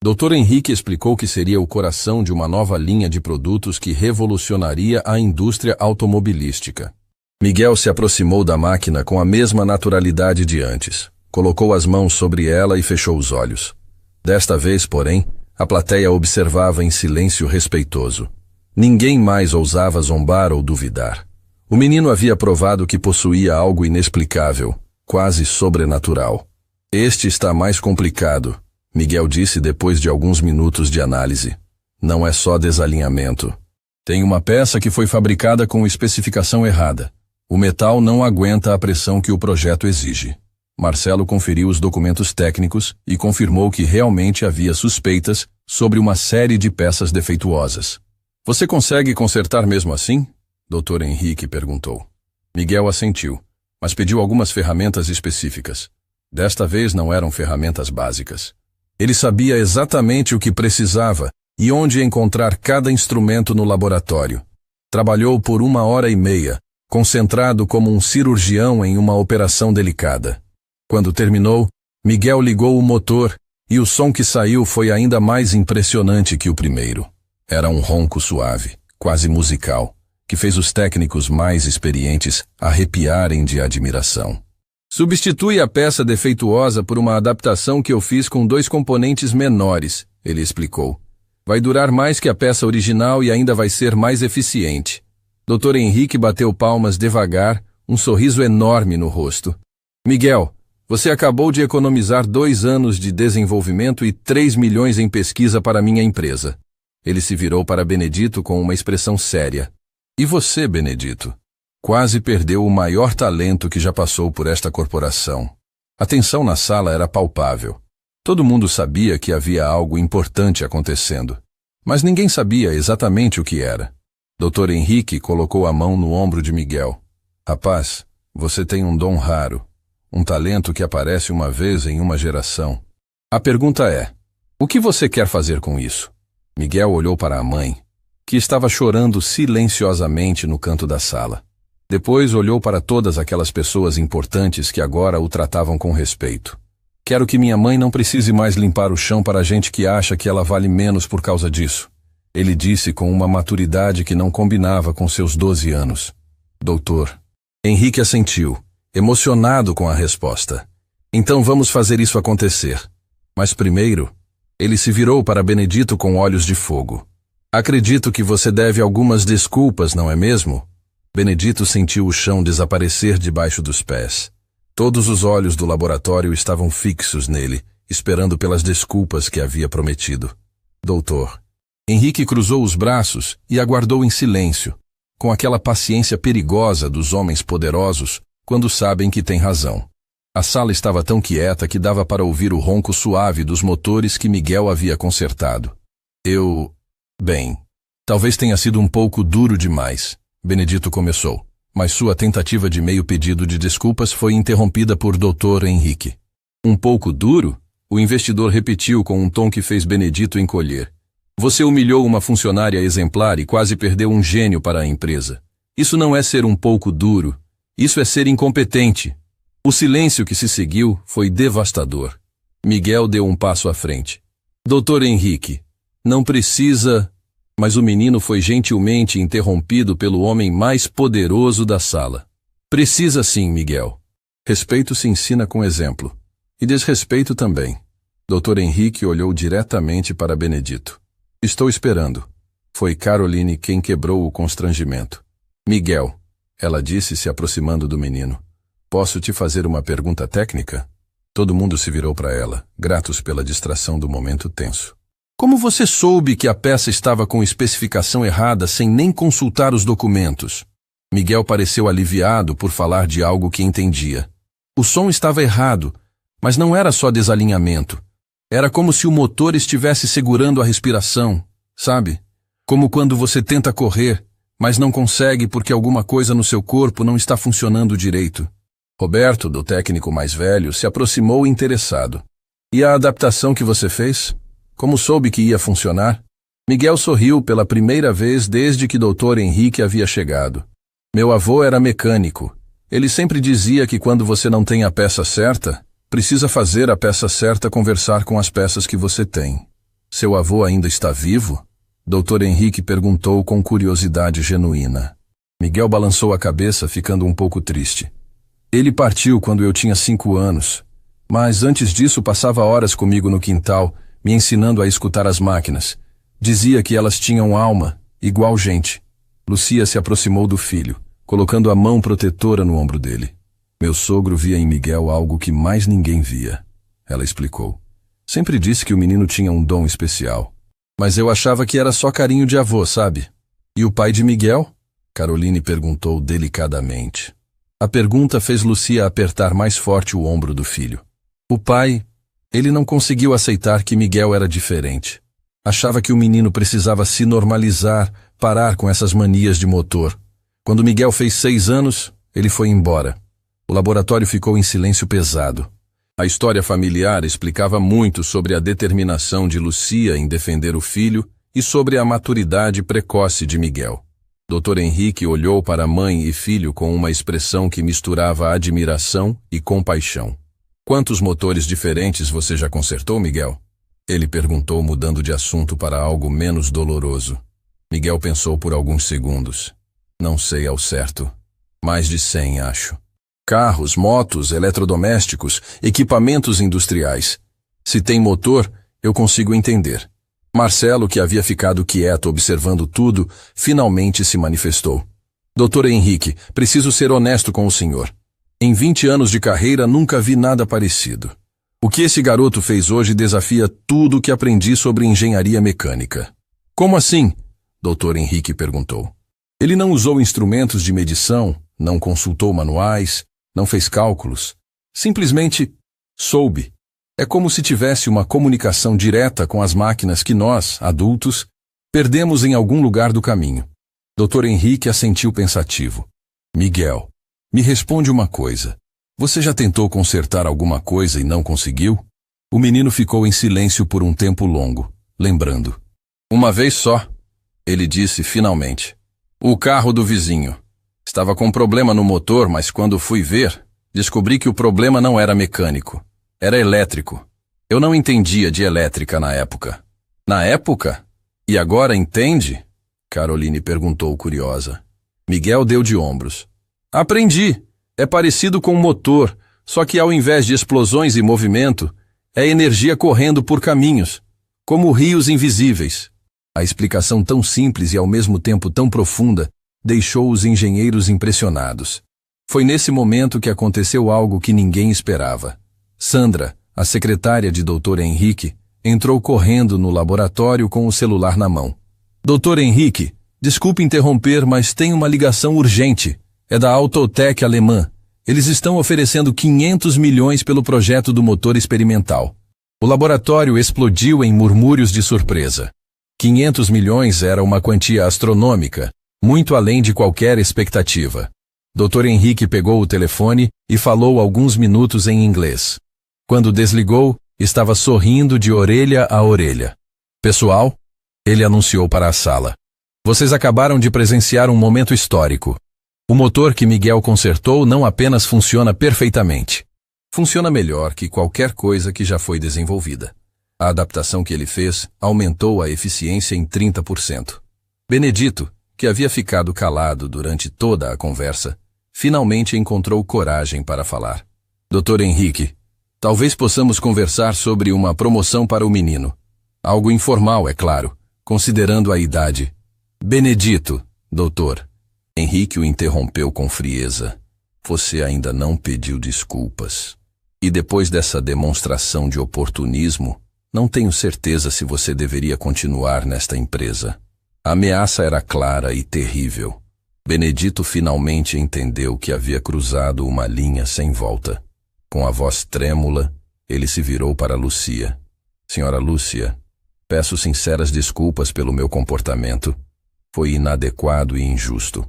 Dr. Henrique explicou que seria o coração de uma nova linha de produtos que revolucionaria a indústria automobilística. Miguel se aproximou da máquina com a mesma naturalidade de antes. Colocou as mãos sobre ela e fechou os olhos. Desta vez, porém, a plateia observava em silêncio respeitoso. Ninguém mais ousava zombar ou duvidar. O menino havia provado que possuía algo inexplicável, quase sobrenatural. Este está mais complicado, Miguel disse depois de alguns minutos de análise. Não é só desalinhamento. Tem uma peça que foi fabricada com especificação errada. O metal não aguenta a pressão que o projeto exige. Marcelo conferiu os documentos técnicos e confirmou que realmente havia suspeitas sobre uma série de peças defeituosas. Você consegue consertar mesmo assim? Dr. Henrique perguntou. Miguel assentiu, mas pediu algumas ferramentas específicas. Desta vez não eram ferramentas básicas. Ele sabia exatamente o que precisava e onde encontrar cada instrumento no laboratório. Trabalhou por 1h30, concentrado como um cirurgião em uma operação delicada. Quando terminou, Miguel ligou o motor e o som que saiu foi ainda mais impressionante que o primeiro. Era um ronco suave, quase musical, que fez os técnicos mais experientes arrepiarem de admiração. Substitui a peça defeituosa por uma adaptação que eu fiz com 2 componentes menores, ele explicou. Vai durar mais que a peça original e ainda vai ser mais eficiente. Dr. Henrique bateu palmas devagar, um sorriso enorme no rosto. Miguel, você acabou de economizar 2 anos de desenvolvimento e 3 milhões em pesquisa para minha empresa. Ele se virou para Benedito com uma expressão séria. E você, Benedito? Quase perdeu o maior talento que já passou por esta corporação. A tensão na sala era palpável. Todo mundo sabia que havia algo importante acontecendo, mas ninguém sabia exatamente o que era. Dr. Henrique colocou a mão no ombro de Miguel. Rapaz, você tem um dom raro, um talento que aparece uma vez em uma geração. A pergunta é, o que você quer fazer com isso? Miguel olhou para a mãe, que estava chorando silenciosamente no canto da sala. Depois olhou para todas aquelas pessoas importantes que agora o tratavam com respeito. Quero que minha mãe não precise mais limpar o chão para a gente que acha que ela vale menos por causa disso. Ele disse com uma maturidade que não combinava com seus 12 anos. Doutor. Henrique assentiu, emocionado com a resposta. Então vamos fazer isso acontecer. Mas primeiro, ele se virou para Benedito com olhos de fogo. Acredito que você deve algumas desculpas, não é mesmo? Benedito sentiu o chão desaparecer debaixo dos pés. Todos os olhos do laboratório estavam fixos nele, esperando pelas desculpas que havia prometido. Doutor. Henrique cruzou os braços e aguardou em silêncio, com aquela paciência perigosa dos homens poderosos quando sabem que têm razão. A sala estava tão quieta que dava para ouvir o ronco suave dos motores que Miguel havia consertado. Bem, talvez tenha sido um pouco duro demais, Benedito começou, mas sua tentativa de meio pedido de desculpas foi interrompida por Dr. Henrique. Um pouco duro? O investidor repetiu com um tom que fez Benedito encolher. Você humilhou uma funcionária exemplar e quase perdeu um gênio para a empresa. Isso não é ser um pouco duro, isso é ser incompetente. O silêncio que se seguiu foi devastador. Miguel deu um passo à frente. Dr. Henrique, não precisa... Mas o menino foi gentilmente interrompido pelo homem mais poderoso da sala. Precisa sim, Miguel. Respeito se ensina com exemplo. E desrespeito também. Dr. Henrique olhou diretamente para Benedito. Estou esperando. Foi Caroline quem quebrou o constrangimento. Miguel, ela disse se aproximando do menino. Posso te fazer uma pergunta técnica? Todo mundo se virou para ela, gratos pela distração do momento tenso. Como você soube que a peça estava com especificação errada sem nem consultar os documentos? Miguel pareceu aliviado por falar de algo que entendia. O som estava errado, mas não era só desalinhamento. Era como se o motor estivesse segurando a respiração, sabe? Como quando você tenta correr, mas não consegue porque alguma coisa no seu corpo não está funcionando direito. Roberto, do técnico mais velho, se aproximou interessado. E a adaptação que você fez? Como soube que ia funcionar? Miguel sorriu pela primeira vez desde que Dr. Henrique havia chegado. Meu avô era mecânico. Ele sempre dizia que quando você não tem a peça certa, precisa fazer a peça certa conversar com as peças que você tem. Seu avô ainda está vivo? Dr. Henrique perguntou com curiosidade genuína. Miguel balançou a cabeça, ficando um pouco triste. Ele partiu quando eu tinha 5 anos, mas antes disso passava horas comigo no quintal, me ensinando a escutar as máquinas. Dizia que elas tinham alma, igual gente. Lucia se aproximou do filho, colocando a mão protetora no ombro dele. Meu sogro via em Miguel algo que mais ninguém via. Ela explicou. Sempre disse que o menino tinha um dom especial. Mas eu achava que era só carinho de avô, sabe? E o pai de Miguel? Caroline perguntou delicadamente. A pergunta fez Lucia apertar mais forte o ombro do filho. O pai... Ele não conseguiu aceitar que Miguel era diferente. Achava que o menino precisava se normalizar, parar com essas manias de motor. Quando Miguel fez 6 anos, ele foi embora. O laboratório ficou em silêncio pesado. A história familiar explicava muito sobre a determinação de Lucia em defender o filho e sobre a maturidade precoce de Miguel. Dr. Henrique olhou para mãe e filho com uma expressão que misturava admiração e compaixão. Quantos motores diferentes você já consertou, Miguel? Ele perguntou, mudando de assunto para algo menos doloroso. Miguel pensou por alguns segundos. Não sei ao certo. Mais de 100, acho. Carros, motos, eletrodomésticos, equipamentos industriais. Se tem motor, eu consigo entender. Marcelo, que havia ficado quieto observando tudo, finalmente se manifestou. Dr. Henrique, preciso ser honesto com o senhor. Em 20 anos de carreira nunca vi nada parecido. O que esse garoto fez hoje desafia tudo o que aprendi sobre engenharia mecânica. Como assim? Dr. Henrique perguntou. Ele não usou instrumentos de medição, não consultou manuais, não fez cálculos. Simplesmente soube. É como se tivesse uma comunicação direta com as máquinas que nós, adultos, perdemos em algum lugar do caminho. Dr. Henrique assentiu pensativo. Miguel, me responde uma coisa. Você já tentou consertar alguma coisa e não conseguiu? O menino ficou em silêncio por um tempo longo, lembrando. Uma vez só, ele disse finalmente. O carro do vizinho. Estava com problema no motor, mas quando fui ver, descobri que o problema não era mecânico. Era elétrico. Eu não entendia de elétrica na época. Na época? E agora entende? Caroline perguntou curiosa. Miguel deu de ombros. Aprendi. É parecido com um motor, só que ao invés de explosões e movimento, é energia correndo por caminhos, como rios invisíveis. A explicação tão simples e ao mesmo tempo tão profunda deixou os engenheiros impressionados. Foi nesse momento que aconteceu algo que ninguém esperava. Sandra, a secretária de Dr. Henrique, entrou correndo no laboratório com o celular na mão. Dr. Henrique, desculpe interromper, mas tem uma ligação urgente. É da Autotech alemã. Eles estão oferecendo 500 milhões pelo projeto do motor experimental. O laboratório explodiu em murmúrios de surpresa. 500 milhões era uma quantia astronômica, muito além de qualquer expectativa. Dr. Henrique pegou o telefone e falou alguns minutos em inglês. Quando desligou, estava sorrindo de orelha a orelha. Pessoal, ele anunciou para a sala. Vocês acabaram de presenciar um momento histórico. O motor que Miguel consertou não apenas funciona perfeitamente. Funciona melhor que qualquer coisa que já foi desenvolvida. A adaptação que ele fez aumentou a eficiência em 30%. Benedito, que havia ficado calado durante toda a conversa, finalmente encontrou coragem para falar. Dr. Henrique, talvez possamos conversar sobre uma promoção para o menino. Algo informal, é claro, considerando a idade. Benedito, doutor. Henrique o interrompeu com frieza. Você ainda não pediu desculpas. E depois dessa demonstração de oportunismo, não tenho certeza se você deveria continuar nesta empresa. A ameaça era clara e terrível. Benedito finalmente entendeu que havia cruzado uma linha sem volta. Com a voz trêmula, ele se virou para Lúcia. Senhora Lúcia, peço sinceras desculpas pelo meu comportamento. Foi inadequado e injusto.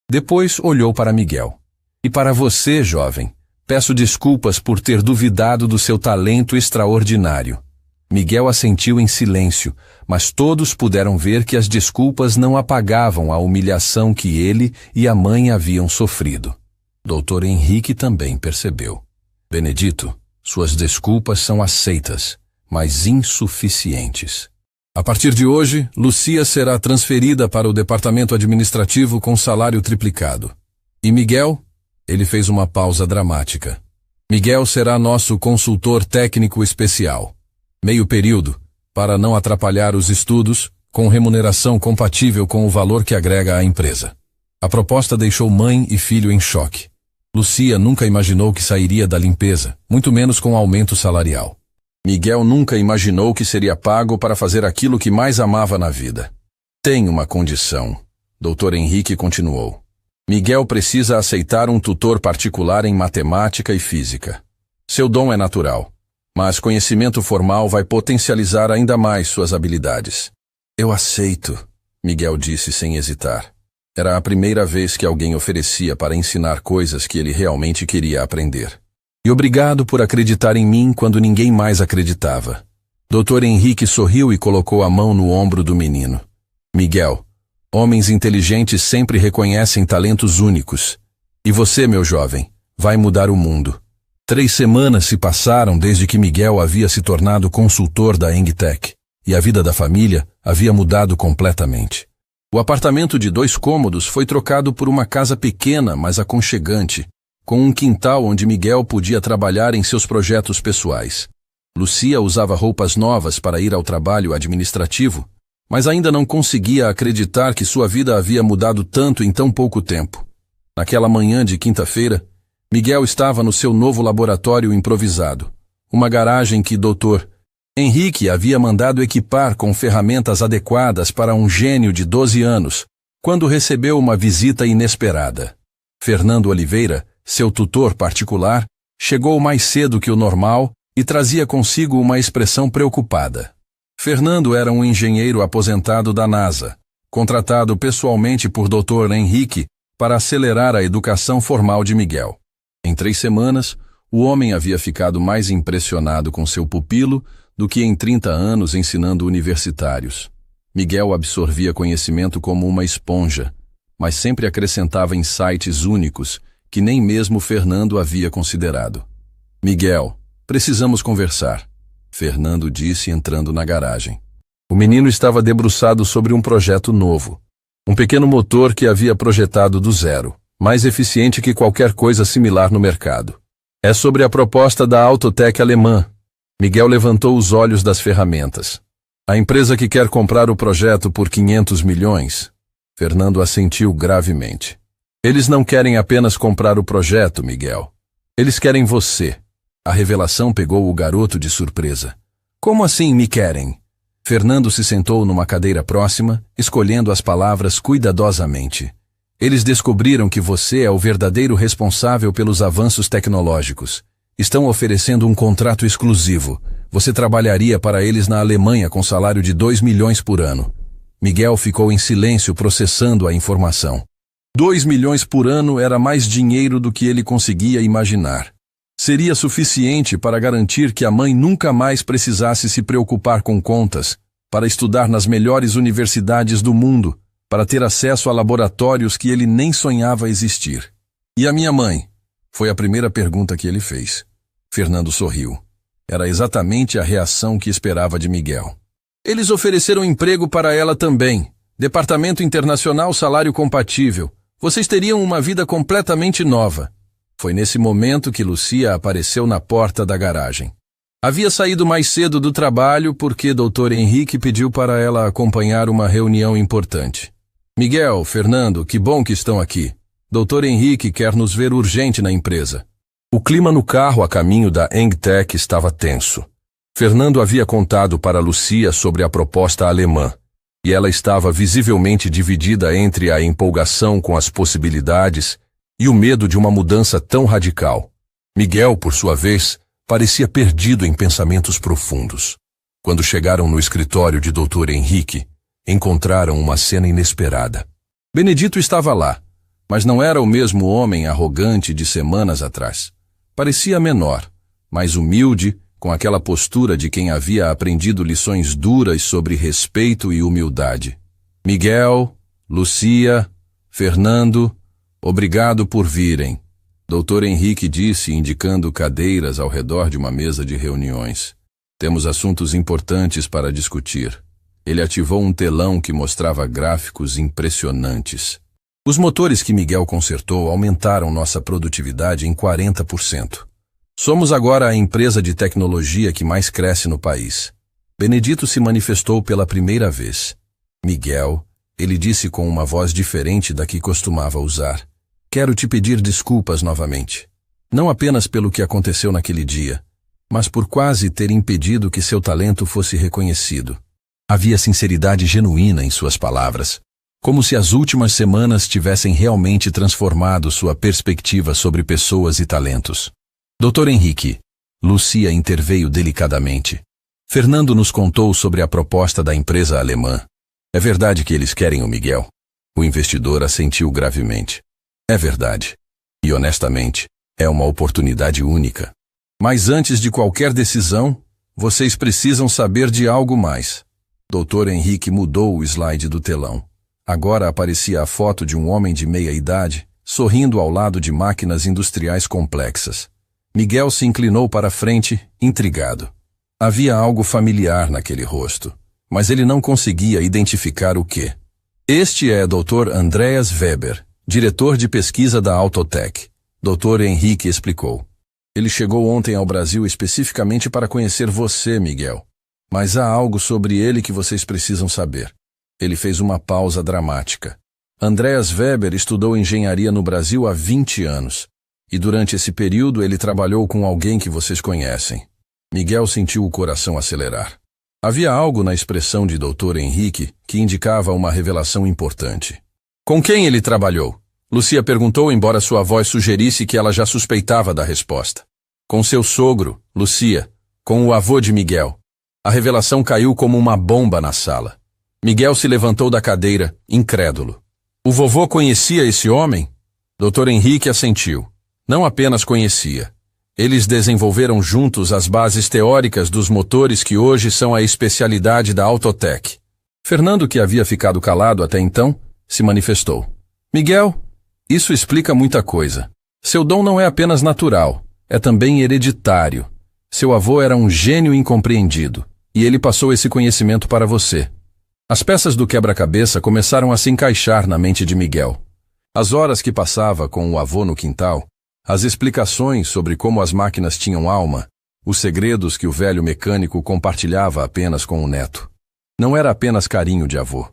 Depois olhou para Miguel. E para você, jovem, peço desculpas por ter duvidado do seu talento extraordinário. Miguel assentiu em silêncio, mas todos puderam ver que as desculpas não apagavam a humilhação que ele e a mãe haviam sofrido. Dr. Henrique também percebeu. Benedito, suas desculpas são aceitas, mas insuficientes. A partir de hoje, Lúcia será transferida para o departamento administrativo com salário triplicado. E Miguel? Ele fez uma pausa dramática. Miguel será nosso consultor técnico especial. Meio período, para não atrapalhar os estudos, com remuneração compatível com o valor que agrega à empresa. A proposta deixou mãe e filho em choque. Lúcia nunca imaginou que sairia da limpeza, muito menos com aumento salarial. Miguel nunca imaginou que seria pago para fazer aquilo que mais amava na vida. Tem uma condição, Dr. Henrique continuou. Miguel precisa aceitar um tutor particular em matemática e física. Seu dom é natural, mas conhecimento formal vai potencializar ainda mais suas habilidades. Eu aceito, Miguel disse sem hesitar. Era a primeira vez que alguém oferecia para ensinar coisas que ele realmente queria aprender. E obrigado por acreditar em mim quando ninguém mais acreditava. Dr. Henrique sorriu e colocou a mão no ombro do menino. Miguel, homens inteligentes sempre reconhecem talentos únicos. E você, meu jovem, vai mudar o mundo. 3 semanas se passaram desde que Miguel havia se tornado consultor da Engtech, e a vida da família havia mudado completamente. O apartamento de 2 cômodos foi trocado por uma casa pequena, mas aconchegante, com um quintal onde Miguel podia trabalhar em seus projetos pessoais. Lucia usava roupas novas para ir ao trabalho administrativo, mas ainda não conseguia acreditar que sua vida havia mudado tanto em tão pouco tempo. Naquela manhã de quinta-feira, Miguel estava no seu novo laboratório improvisado, uma garagem que Dr. Henrique havia mandado equipar com ferramentas adequadas para um gênio de 12 anos, quando recebeu uma visita inesperada. Fernando Oliveira, seu tutor particular, chegou mais cedo que o normal e trazia consigo uma expressão preocupada. Fernando era um engenheiro aposentado da NASA, contratado pessoalmente por Dr. Henrique para acelerar a educação formal de Miguel. Em 3 semanas, o homem havia ficado mais impressionado com seu pupilo do que em 30 anos ensinando universitários. Miguel absorvia conhecimento como uma esponja, mas sempre acrescentava insights únicos que nem mesmo Fernando havia considerado. Miguel, precisamos conversar, Fernando disse entrando na garagem. O menino estava debruçado sobre um projeto novo. Um pequeno motor que havia projetado do zero, mais eficiente que qualquer coisa similar no mercado. É sobre a proposta da Autotech alemã. Miguel levantou os olhos das ferramentas. A empresa que quer comprar o projeto por 500 milhões? Fernando assentiu gravemente. Eles não querem apenas comprar o projeto, Miguel. Eles querem você. A revelação pegou o garoto de surpresa. Como assim me querem? Fernando se sentou numa cadeira próxima, escolhendo as palavras cuidadosamente. Eles descobriram que você é o verdadeiro responsável pelos avanços tecnológicos. Estão oferecendo um contrato exclusivo. Você trabalharia para eles na Alemanha com salário de 2 milhões por ano. Miguel ficou em silêncio processando a informação. 2 milhões por ano era mais dinheiro do que ele conseguia imaginar. Seria suficiente para garantir que a mãe nunca mais precisasse se preocupar com contas, para estudar nas melhores universidades do mundo, para ter acesso a laboratórios que ele nem sonhava existir. E a minha mãe? Foi a primeira pergunta que ele fez. Fernando sorriu. Era exatamente a reação que esperava de Miguel. Eles ofereceram emprego para ela também. Departamento internacional, salário compatível. Vocês teriam uma vida completamente nova. Foi nesse momento que Lucia apareceu na porta da garagem. Havia saído mais cedo do trabalho porque Dr. Henrique pediu para ela acompanhar uma reunião importante. Miguel, Fernando, que bom que estão aqui. Dr. Henrique quer nos ver urgente na empresa. O clima no carro a caminho da Engtech estava tenso. Fernando havia contado para Lucia sobre a proposta alemã, e ela estava visivelmente dividida entre a empolgação com as possibilidades e o medo de uma mudança tão radical. Miguel, por sua vez, parecia perdido em pensamentos profundos. Quando chegaram no escritório de Dr. Henrique, encontraram uma cena inesperada. Benedito estava lá, mas não era o mesmo homem arrogante de semanas atrás. Parecia menor, mais humilde, com aquela postura de quem havia aprendido lições duras sobre respeito e humildade. Miguel, Lucia, Fernando, obrigado por virem, Dr. Henrique disse, indicando cadeiras ao redor de uma mesa de reuniões. Temos assuntos importantes para discutir. Ele ativou um telão que mostrava gráficos impressionantes. Os motores que Miguel consertou aumentaram nossa produtividade em 40%. Somos agora a empresa de tecnologia que mais cresce no país. Benedito se manifestou pela primeira vez. Miguel, ele disse com uma voz diferente da que costumava usar. Quero te pedir desculpas novamente. Não apenas pelo que aconteceu naquele dia, mas por quase ter impedido que seu talento fosse reconhecido. Havia sinceridade genuína em suas palavras, como se as últimas semanas tivessem realmente transformado sua perspectiva sobre pessoas e talentos. Dr. Henrique, Lucia interveio delicadamente. Fernando nos contou sobre a proposta da empresa alemã. É verdade que eles querem o Miguel? O investidor assentiu gravemente. É verdade. E honestamente, é uma oportunidade única. Mas antes de qualquer decisão, vocês precisam saber de algo mais. Dr. Henrique mudou o slide do telão. Agora aparecia a foto de um homem de meia idade, sorrindo ao lado de máquinas industriais complexas. Miguel se inclinou para a frente, intrigado. Havia algo familiar naquele rosto, mas ele não conseguia identificar o que. Este é Dr. Andreas Weber, diretor de pesquisa da Autotech. Dr. Henrique explicou. Ele chegou ontem ao Brasil especificamente para conhecer você, Miguel. Mas há algo sobre ele que vocês precisam saber. Ele fez uma pausa dramática. Andreas Weber estudou engenharia no Brasil há 20 anos. E durante esse período ele trabalhou com alguém que vocês conhecem. Miguel sentiu o coração acelerar. Havia algo na expressão de Dr. Henrique que indicava uma revelação importante. Com quem ele trabalhou? Lucia perguntou, embora sua voz sugerisse que ela já suspeitava da resposta. Com seu sogro, Lucia, com o avô de Miguel. A revelação caiu como uma bomba na sala. Miguel se levantou da cadeira, incrédulo. O vovô conhecia esse homem? Dr. Henrique assentiu. Não apenas conhecia. Eles desenvolveram juntos as bases teóricas dos motores que hoje são a especialidade da Autotech. Fernando, que havia ficado calado até então, se manifestou. Miguel, isso explica muita coisa. Seu dom não é apenas natural, é também hereditário. Seu avô era um gênio incompreendido, e ele passou esse conhecimento para você. As peças do quebra-cabeça começaram a se encaixar na mente de Miguel. As horas que passava com o avô no quintal, as explicações sobre como as máquinas tinham alma, os segredos que o velho mecânico compartilhava apenas com o neto. Não era apenas carinho de avô.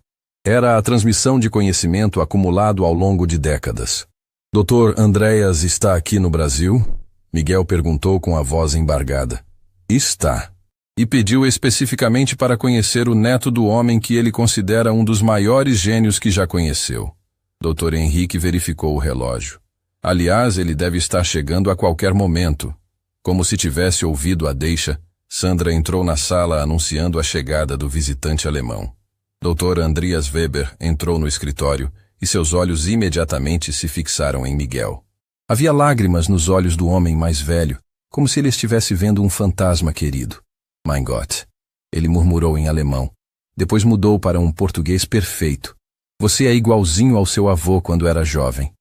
Era a transmissão de conhecimento acumulado ao longo de décadas. Dr. Andreas está aqui no Brasil? Miguel perguntou com a voz embargada. Está. E pediu especificamente para conhecer o neto do homem que ele considera um dos maiores gênios que já conheceu. Dr. Henrique verificou o relógio. Aliás, ele deve estar chegando a qualquer momento. Como se tivesse ouvido a deixa, Sandra entrou na sala anunciando a chegada do visitante alemão. Dr. Andreas Weber entrou no escritório e seus olhos imediatamente se fixaram em Miguel. Havia lágrimas nos olhos do homem mais velho, como se ele estivesse vendo um fantasma querido. Mein Gott, ele murmurou em alemão. Depois mudou para um português perfeito. Você é igualzinho ao seu avô quando era jovem.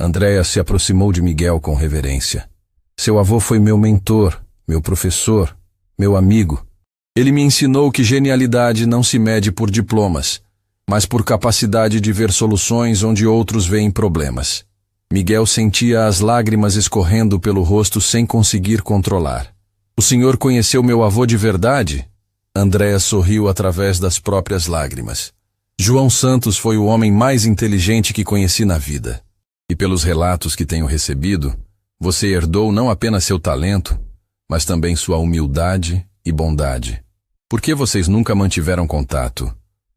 Andreas se aproximou de Miguel com reverência. Seu avô foi meu mentor, meu professor, meu amigo. Ele me ensinou que genialidade não se mede por diplomas, mas por capacidade de ver soluções onde outros veem problemas. Miguel sentia as lágrimas escorrendo pelo rosto sem conseguir controlar. O senhor conheceu meu avô de verdade? Andreas sorriu através das próprias lágrimas. João Santos foi o homem mais inteligente que conheci na vida. E pelos relatos que tenho recebido, você herdou não apenas seu talento, mas também sua humildade e bondade. Por que vocês nunca mantiveram contato?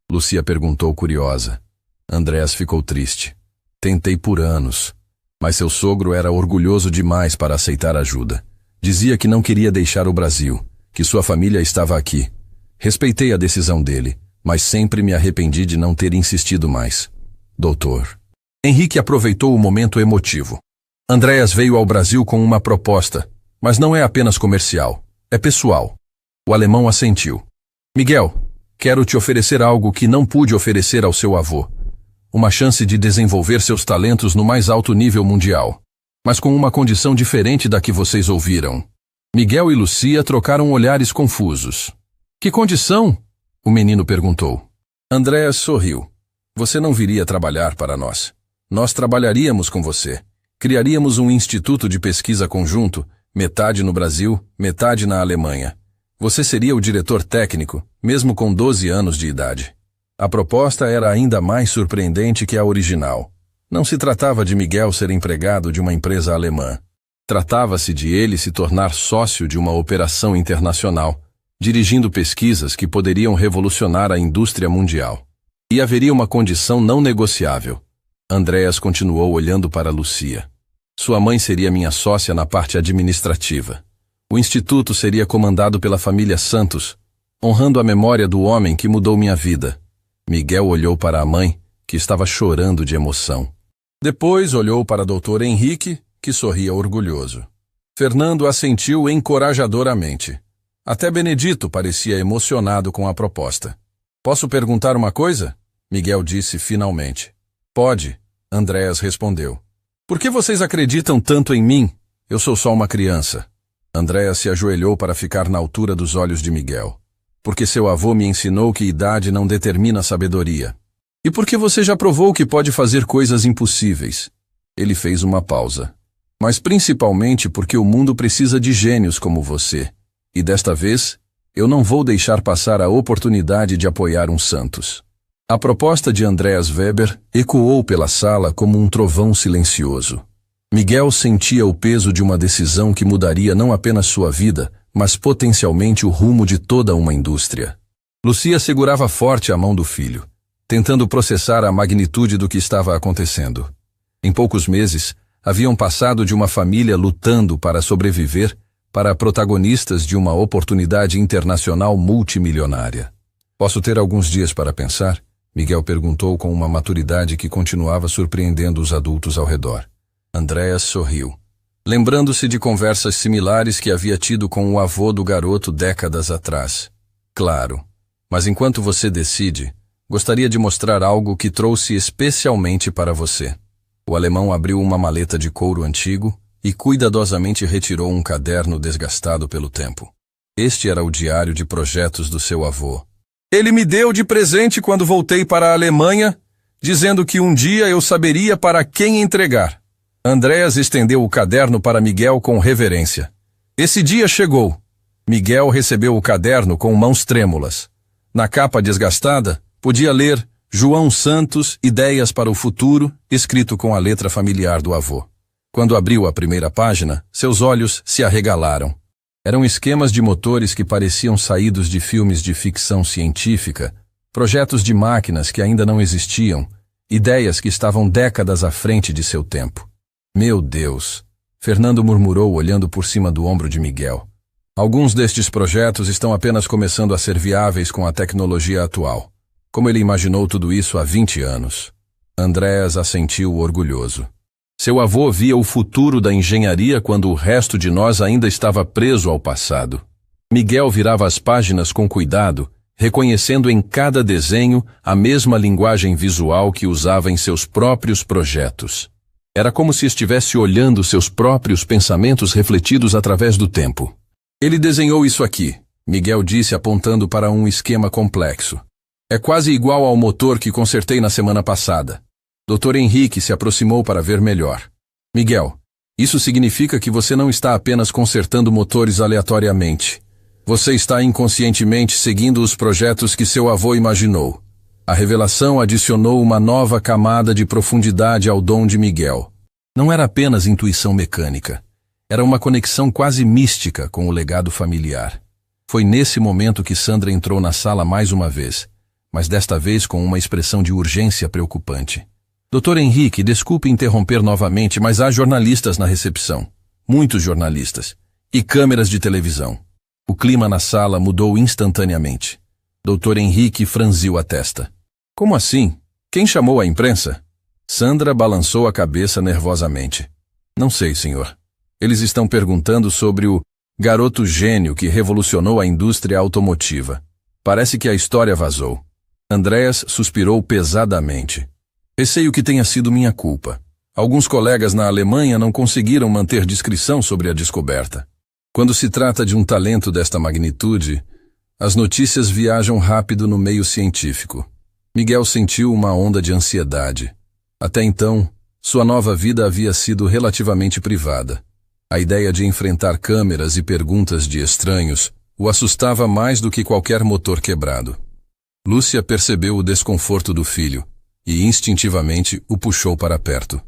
Lucia perguntou curiosa. Andreas ficou triste. Tentei por anos, mas seu sogro era orgulhoso demais para aceitar ajuda. Dizia que não queria deixar o Brasil, que sua família estava aqui. Respeitei a decisão dele, mas sempre me arrependi de não ter insistido mais. Doutor. Henrique aproveitou o momento emotivo. Andreas veio ao Brasil com uma proposta, mas não é apenas comercial, é pessoal. O alemão assentiu. Miguel, quero te oferecer algo que não pude oferecer ao seu avô. Uma chance de desenvolver seus talentos no mais alto nível mundial, mas com uma condição diferente da que vocês ouviram. Miguel e Lucia trocaram olhares confusos. Que condição? O menino perguntou. Andreas sorriu. Você não viria trabalhar para nós. Nós trabalharíamos com você. Criaríamos um instituto de pesquisa conjunto, metade no Brasil, metade na Alemanha. Você seria o diretor técnico, mesmo com 12 anos de idade. A proposta era ainda mais surpreendente que a original. Não se tratava de Miguel ser empregado de uma empresa alemã. Tratava-se de ele se tornar sócio de uma operação internacional, dirigindo pesquisas que poderiam revolucionar a indústria mundial. E haveria uma condição não negociável. Andreas continuou olhando para Lucia. Sua mãe seria minha sócia na parte administrativa. O instituto seria comandado pela família Santos, honrando a memória do homem que mudou minha vida. Miguel olhou para a mãe, que estava chorando de emoção. Depois olhou para Dr. Henrique, que sorria orgulhoso. Fernando assentiu encorajadoramente. Até Benedito parecia emocionado com a proposta. Posso perguntar uma coisa? Miguel disse finalmente. Pode, Andreas respondeu. Por que vocês acreditam tanto em mim? Eu sou só uma criança. Andréas se ajoelhou para ficar na altura dos olhos de Miguel. Porque seu avô me ensinou que idade não determina sabedoria. E porque você já provou que pode fazer coisas impossíveis. Ele fez uma pausa. Mas principalmente porque o mundo precisa de gênios como você. E desta vez, eu não vou deixar passar a oportunidade de apoiar um Santos. A proposta de Andreas Weber ecoou pela sala como um trovão silencioso. Miguel sentia o peso de uma decisão que mudaria não apenas sua vida, mas potencialmente o rumo de toda uma indústria. Lucia segurava forte a mão do filho, tentando processar a magnitude do que estava acontecendo. Em poucos meses, haviam passado de uma família lutando para sobreviver para protagonistas de uma oportunidade internacional multimilionária. Posso ter alguns dias para pensar? Miguel perguntou com uma maturidade que continuava surpreendendo os adultos ao redor. Andreas sorriu, lembrando-se de conversas similares que havia tido com o avô do garoto décadas atrás. Claro, mas enquanto você decide, gostaria de mostrar algo que trouxe especialmente para você. O alemão abriu uma maleta de couro antigo e cuidadosamente retirou um caderno desgastado pelo tempo. Este era o diário de projetos do seu avô. Ele me deu de presente quando voltei para a Alemanha, dizendo que um dia eu saberia para quem entregar. Andreas estendeu o caderno para Miguel com reverência. Esse dia chegou. Miguel recebeu o caderno com mãos trêmulas. Na capa desgastada, podia ler João Santos, Ideias para o Futuro, escrito com a letra familiar do avô. Quando abriu a primeira página, seus olhos se arregalaram. Eram esquemas de motores que pareciam saídos de filmes de ficção científica, projetos de máquinas que ainda não existiam, ideias que estavam décadas à frente de seu tempo. Meu Deus! Fernando murmurou olhando por cima do ombro de Miguel. Alguns destes projetos estão apenas começando a ser viáveis com a tecnologia atual. Como ele imaginou tudo isso há 20 anos. Andreas assentiu orgulhoso. Seu avô via o futuro da engenharia quando o resto de nós ainda estava preso ao passado. Miguel virava as páginas com cuidado, reconhecendo em cada desenho a mesma linguagem visual que usava em seus próprios projetos. Era como se estivesse olhando seus próprios pensamentos refletidos através do tempo. Ele desenhou isso aqui, Miguel disse apontando para um esquema complexo. É quase igual ao motor que consertei na semana passada. Dr. Henrique se aproximou para ver melhor. Miguel, isso significa que você não está apenas consertando motores aleatoriamente. Você está inconscientemente seguindo os projetos que seu avô imaginou. A revelação adicionou uma nova camada de profundidade ao dom de Miguel. Não era apenas intuição mecânica. Era uma conexão quase mística com o legado familiar. Foi nesse momento que Sandra entrou na sala mais uma vez, mas desta vez com uma expressão de urgência preocupante. Dr. Henrique, desculpe interromper novamente, mas há jornalistas na recepção. Muitos jornalistas. E câmeras de televisão. O clima na sala mudou instantaneamente. Dr. Henrique franziu a testa. Como assim? Quem chamou a imprensa? Sandra balançou a cabeça nervosamente. Não sei, senhor. Eles estão perguntando sobre o garoto gênio que revolucionou a indústria automotiva. Parece que a história vazou. Andreas suspirou pesadamente. Receio que tenha sido minha culpa. Alguns colegas na Alemanha não conseguiram manter discrição sobre a descoberta. Quando se trata de um talento desta magnitude, as notícias viajam rápido no meio científico. Miguel sentiu uma onda de ansiedade. Até então, sua nova vida havia sido relativamente privada. A ideia de enfrentar câmeras e perguntas de estranhos o assustava mais do que qualquer motor quebrado. Lúcia percebeu o desconforto do filho e instintivamente o puxou para perto.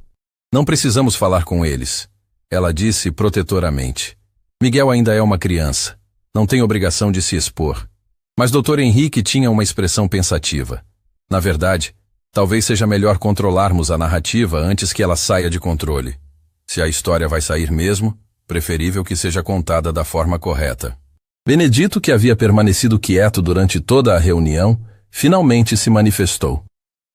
Não precisamos falar com eles, ela disse protetoramente. Miguel ainda é uma criança. Não tem obrigação de se expor. Mas Dr. Henrique tinha uma expressão pensativa. Na verdade, talvez seja melhor controlarmos a narrativa antes que ela saia de controle. Se a história vai sair mesmo, preferível que seja contada da forma correta. Benedito, que havia permanecido quieto durante toda a reunião, finalmente se manifestou.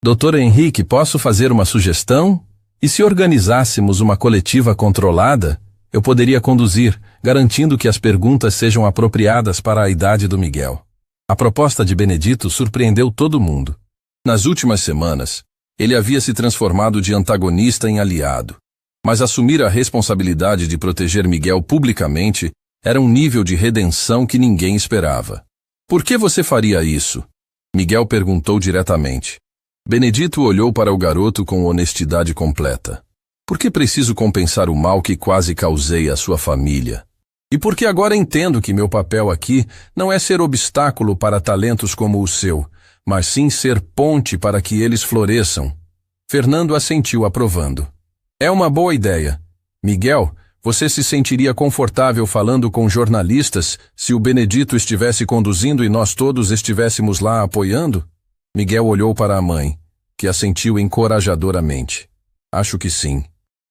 Dr. Henrique, posso fazer uma sugestão? E se organizássemos uma coletiva controlada, eu poderia conduzir, garantindo que as perguntas sejam apropriadas para a idade do Miguel. A proposta de Benedito surpreendeu todo mundo. Nas últimas semanas, ele havia se transformado de antagonista em aliado. Mas assumir a responsabilidade de proteger Miguel publicamente Era um nível de redenção que ninguém esperava. Por que você faria isso? Miguel perguntou diretamente. Benedito olhou para o garoto com honestidade completa. Por que preciso compensar o mal que quase causei à sua família? E porque agora entendo que meu papel aqui não é ser obstáculo para talentos como o seu, mas sim ser ponte para que eles floresçam. Fernando assentiu aprovando. É uma boa ideia. Miguel, você se sentiria confortável falando com jornalistas se o Benedito estivesse conduzindo e nós todos estivéssemos lá apoiando? Miguel olhou para a mãe, que assentiu encorajadoramente. Acho que sim.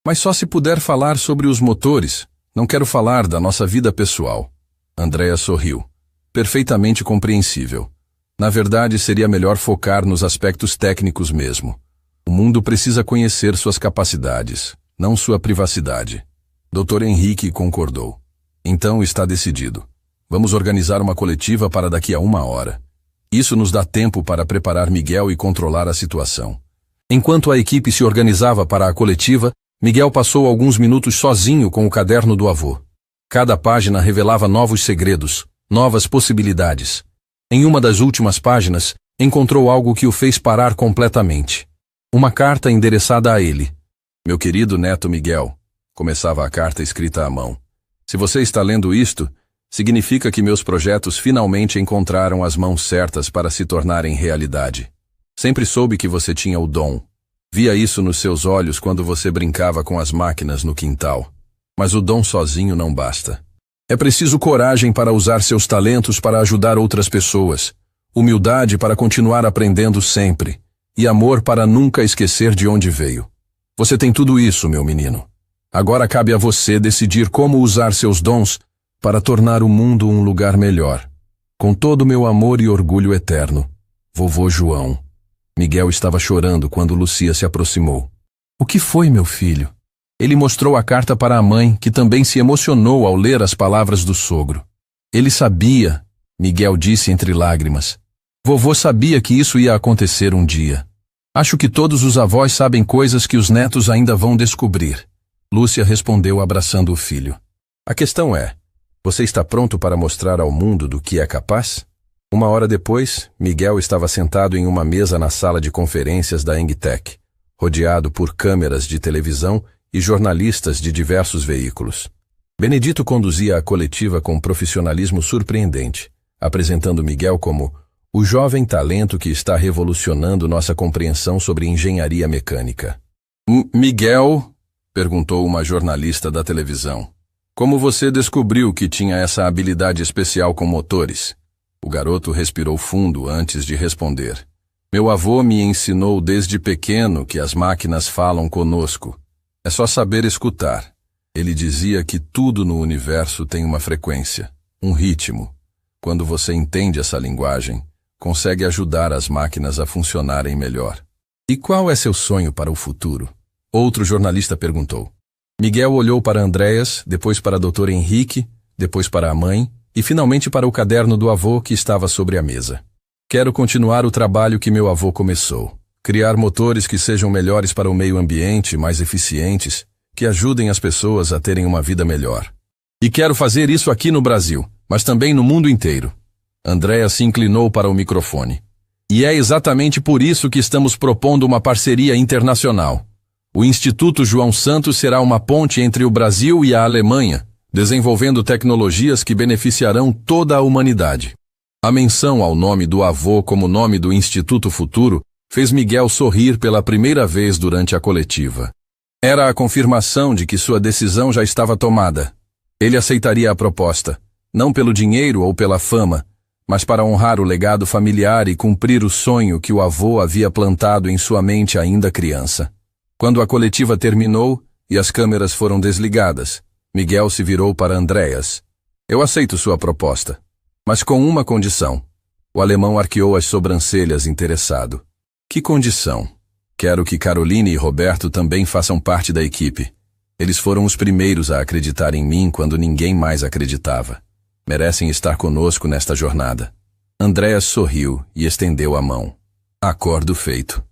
Mas só se puder falar sobre os motores. Não quero falar da nossa vida pessoal. Andréa sorriu. Perfeitamente compreensível. Na verdade, seria melhor focar nos aspectos técnicos mesmo. O mundo precisa conhecer suas capacidades, não sua privacidade. Dr. Henrique concordou. Então está decidido. Vamos organizar uma coletiva para daqui a 1 hora. Isso nos dá tempo para preparar Miguel e controlar a situação. Enquanto a equipe se organizava para a coletiva, Miguel passou alguns minutos sozinho com o caderno do avô. Cada página revelava novos segredos, novas possibilidades. Em uma das últimas páginas, encontrou algo que o fez parar completamente. Uma carta endereçada a ele. Meu querido neto Miguel, começava a carta escrita à mão. Se você está lendo isto, significa que meus projetos finalmente encontraram as mãos certas para se tornarem realidade. Sempre soube que você tinha o dom. Via isso nos seus olhos quando você brincava com as máquinas no quintal. Mas o dom sozinho não basta. É preciso coragem para usar seus talentos para ajudar outras pessoas, humildade para continuar aprendendo sempre, e amor para nunca esquecer de onde veio. Você tem tudo isso, meu menino. Agora cabe a você decidir como usar seus dons para tornar o mundo um lugar melhor. Com todo o meu amor e orgulho eterno, Vovô João. Miguel estava chorando quando Lucia se aproximou. O que foi, meu filho? Ele mostrou a carta para a mãe, que também se emocionou ao ler as palavras do sogro. Ele sabia, Miguel disse entre lágrimas. Vovô sabia que isso ia acontecer um dia. Acho que todos os avós sabem coisas que os netos ainda vão descobrir. Lúcia respondeu abraçando o filho. A questão é, você está pronto para mostrar ao mundo do que é capaz? 1 hora depois, Miguel estava sentado em uma mesa na sala de conferências da Engtech, rodeado por câmeras de televisão e jornalistas de diversos veículos. Benedito conduzia a coletiva com profissionalismo surpreendente, apresentando Miguel como o jovem talento que está revolucionando nossa compreensão sobre engenharia mecânica. Miguel, perguntou uma jornalista da televisão, como você descobriu que tinha essa habilidade especial com motores? O garoto respirou fundo antes de responder. Meu avô me ensinou desde pequeno que as máquinas falam conosco. É só saber escutar. Ele dizia que tudo no universo tem uma frequência, um ritmo. Quando você entende essa linguagem, consegue ajudar as máquinas a funcionarem melhor. E qual é seu sonho para o futuro? Outro jornalista perguntou. Miguel olhou para Andréas, depois para Dr. Henrique, depois para a mãe, e finalmente para o caderno do avô que estava sobre a mesa. Quero continuar o trabalho que meu avô começou. Criar motores que sejam melhores para o meio ambiente, mais eficientes, que ajudem as pessoas a terem uma vida melhor. E quero fazer isso aqui no Brasil, mas também no mundo inteiro. Andréa se inclinou para o microfone. E é exatamente por isso que estamos propondo uma parceria internacional. O Instituto João Santos será uma ponte entre o Brasil e a Alemanha, desenvolvendo tecnologias que beneficiarão toda a humanidade. A menção ao nome do avô como nome do Instituto Futuro fez Miguel sorrir pela primeira vez durante a coletiva. Era a confirmação de que sua decisão já estava tomada. Ele aceitaria a proposta, não pelo dinheiro ou pela fama, mas para honrar o legado familiar e cumprir o sonho que o avô havia plantado em sua mente ainda criança. Quando a coletiva terminou e as câmeras foram desligadas, Miguel se virou para Andréas. Eu aceito sua proposta, mas com uma condição. O alemão arqueou as sobrancelhas interessado. Que condição? Quero que Caroline e Roberto também façam parte da equipe. Eles foram os primeiros a acreditar em mim quando ninguém mais acreditava. Merecem estar conosco nesta jornada. Andréas sorriu e estendeu a mão. Acordo feito.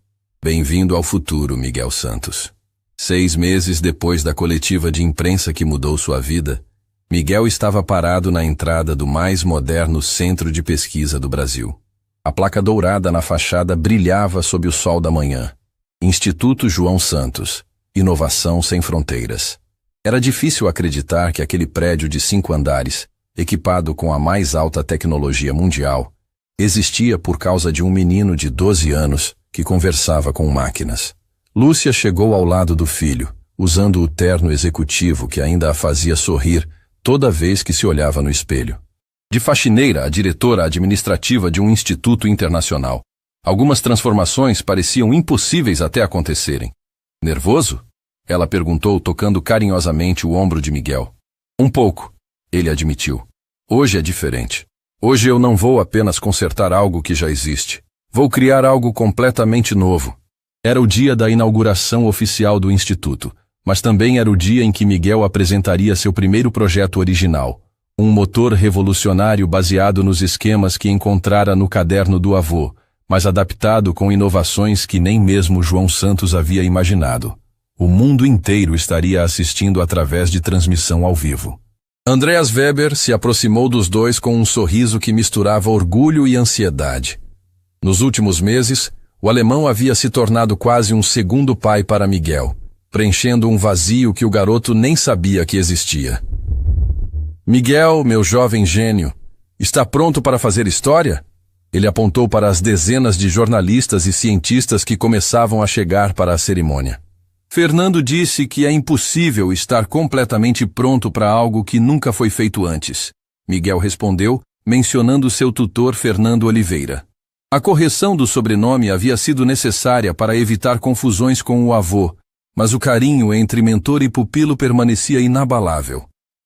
Bem-vindo ao futuro, Miguel Santos. 6 meses depois da coletiva de imprensa que mudou sua vida, Miguel estava parado na entrada do mais moderno centro de pesquisa do Brasil. A placa dourada na fachada brilhava sob o sol da manhã. Instituto João Santos. Inovação sem fronteiras. Era difícil acreditar que aquele prédio de 5 andares, equipado com a mais alta tecnologia mundial, existia por causa de um menino de 12 anos que conversava com máquinas. Lúcia chegou ao lado do filho, usando o terno executivo que ainda a fazia sorrir toda vez que se olhava no espelho. De faxineira a diretora administrativa de um instituto internacional, algumas transformações pareciam impossíveis até acontecerem. Nervoso? Ela perguntou, tocando carinhosamente o ombro de Miguel. Um pouco, ele admitiu. Hoje é diferente. Hoje eu não vou apenas consertar algo que já existe. Vou criar algo completamente novo. Era o dia da inauguração oficial do instituto, mas também era o dia em que Miguel apresentaria seu primeiro projeto original, um motor revolucionário baseado nos esquemas que encontrara no caderno do avô, mas adaptado com inovações que nem mesmo João Santos havia imaginado. O mundo inteiro estaria assistindo através de transmissão ao vivo. Andreas Weber se aproximou dos dois com um sorriso que misturava orgulho e ansiedade. Nos últimos meses, o alemão havia se tornado quase um segundo pai para Miguel, preenchendo um vazio que o garoto nem sabia que existia. Miguel, meu jovem gênio, está pronto para fazer história? Ele apontou para as dezenas de jornalistas e cientistas que começavam a chegar para a cerimônia. Fernando disse que é impossível estar completamente pronto para algo que nunca foi feito antes. Miguel respondeu, mencionando seu tutor Fernando Oliveira. A correção do sobrenome havia sido necessária para evitar confusões com o avô, mas o carinho entre mentor e pupilo permanecia inabalável.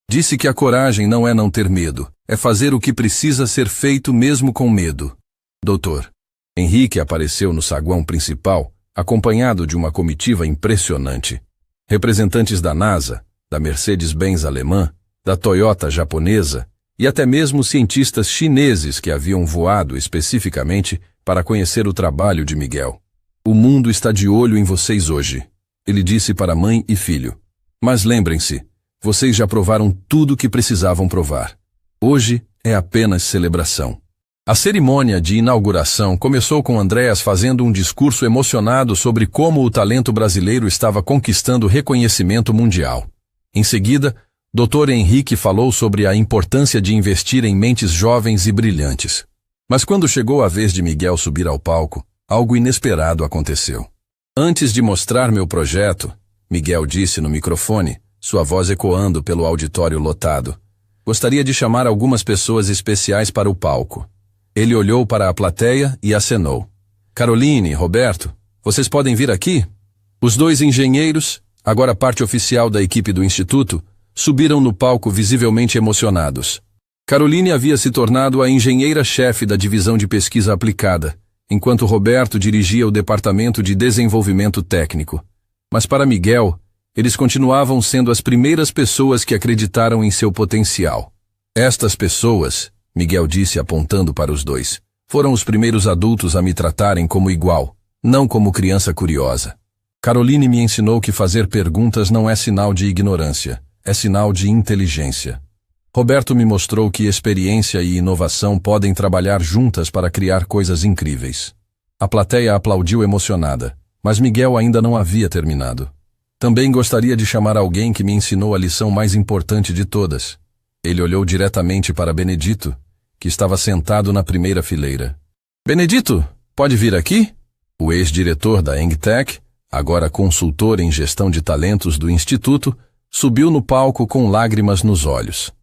Disse que a coragem não é não ter medo, é fazer o que precisa ser feito mesmo com medo. Doutor. Henrique apareceu no saguão principal, acompanhado de uma comitiva impressionante. Representantes da NASA, da Mercedes-Benz alemã, da Toyota japonesa e até mesmo cientistas chineses que haviam voado especificamente para conhecer o trabalho de Miguel. O mundo está de olho em vocês hoje, ele disse para mãe e filho. Mas lembrem-se, vocês já provaram tudo o que precisavam provar. Hoje é apenas celebração. A cerimônia de inauguração começou com Andreas fazendo um discurso emocionado sobre como o talento brasileiro estava conquistando reconhecimento mundial. Em seguida, Dr. Henrique falou sobre a importância de investir em mentes jovens e brilhantes. Mas quando chegou a vez de Miguel subir ao palco, algo inesperado aconteceu. Antes de mostrar meu projeto, Miguel disse no microfone, sua voz ecoando pelo auditório lotado, gostaria de chamar algumas pessoas especiais para o palco. Ele olhou para a plateia e acenou. Caroline, Roberto, vocês podem vir aqui? Os dois engenheiros, agora parte oficial da equipe do Instituto, subiram no palco visivelmente emocionados. Caroline havia se tornado a engenheira-chefe da divisão de pesquisa aplicada, enquanto Roberto dirigia o departamento de desenvolvimento técnico. Mas para Miguel, eles continuavam sendo as primeiras pessoas que acreditaram em seu potencial. Estas pessoas, Miguel disse apontando para os dois, foram os primeiros adultos a me tratarem como igual, não como criança curiosa. Caroline me ensinou que fazer perguntas não é sinal de ignorância, é sinal de inteligência. Roberto me mostrou que experiência e inovação podem trabalhar juntas para criar coisas incríveis. A plateia aplaudiu emocionada, mas Miguel ainda não havia terminado. Também gostaria de chamar alguém que me ensinou a lição mais importante de todas. Ele olhou diretamente para Benedito, que estava sentado na primeira fileira. Benedito, pode vir aqui? O ex-diretor da Engtech, agora consultor em gestão de talentos do Instituto, subiu no palco com lágrimas nos olhos.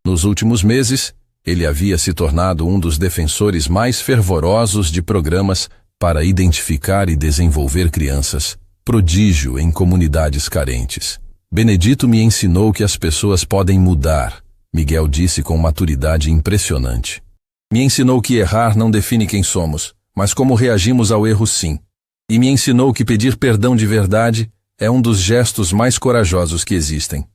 Nos últimos meses, ele havia se tornado um dos defensores mais fervorosos de programas para identificar e desenvolver crianças, prodígio em comunidades carentes. Benedito me ensinou que as pessoas podem mudar, Miguel disse com maturidade impressionante. Me ensinou que errar não define quem somos, mas como reagimos ao erro sim. E me ensinou que pedir perdão de verdade é um dos gestos mais corajosos que existem.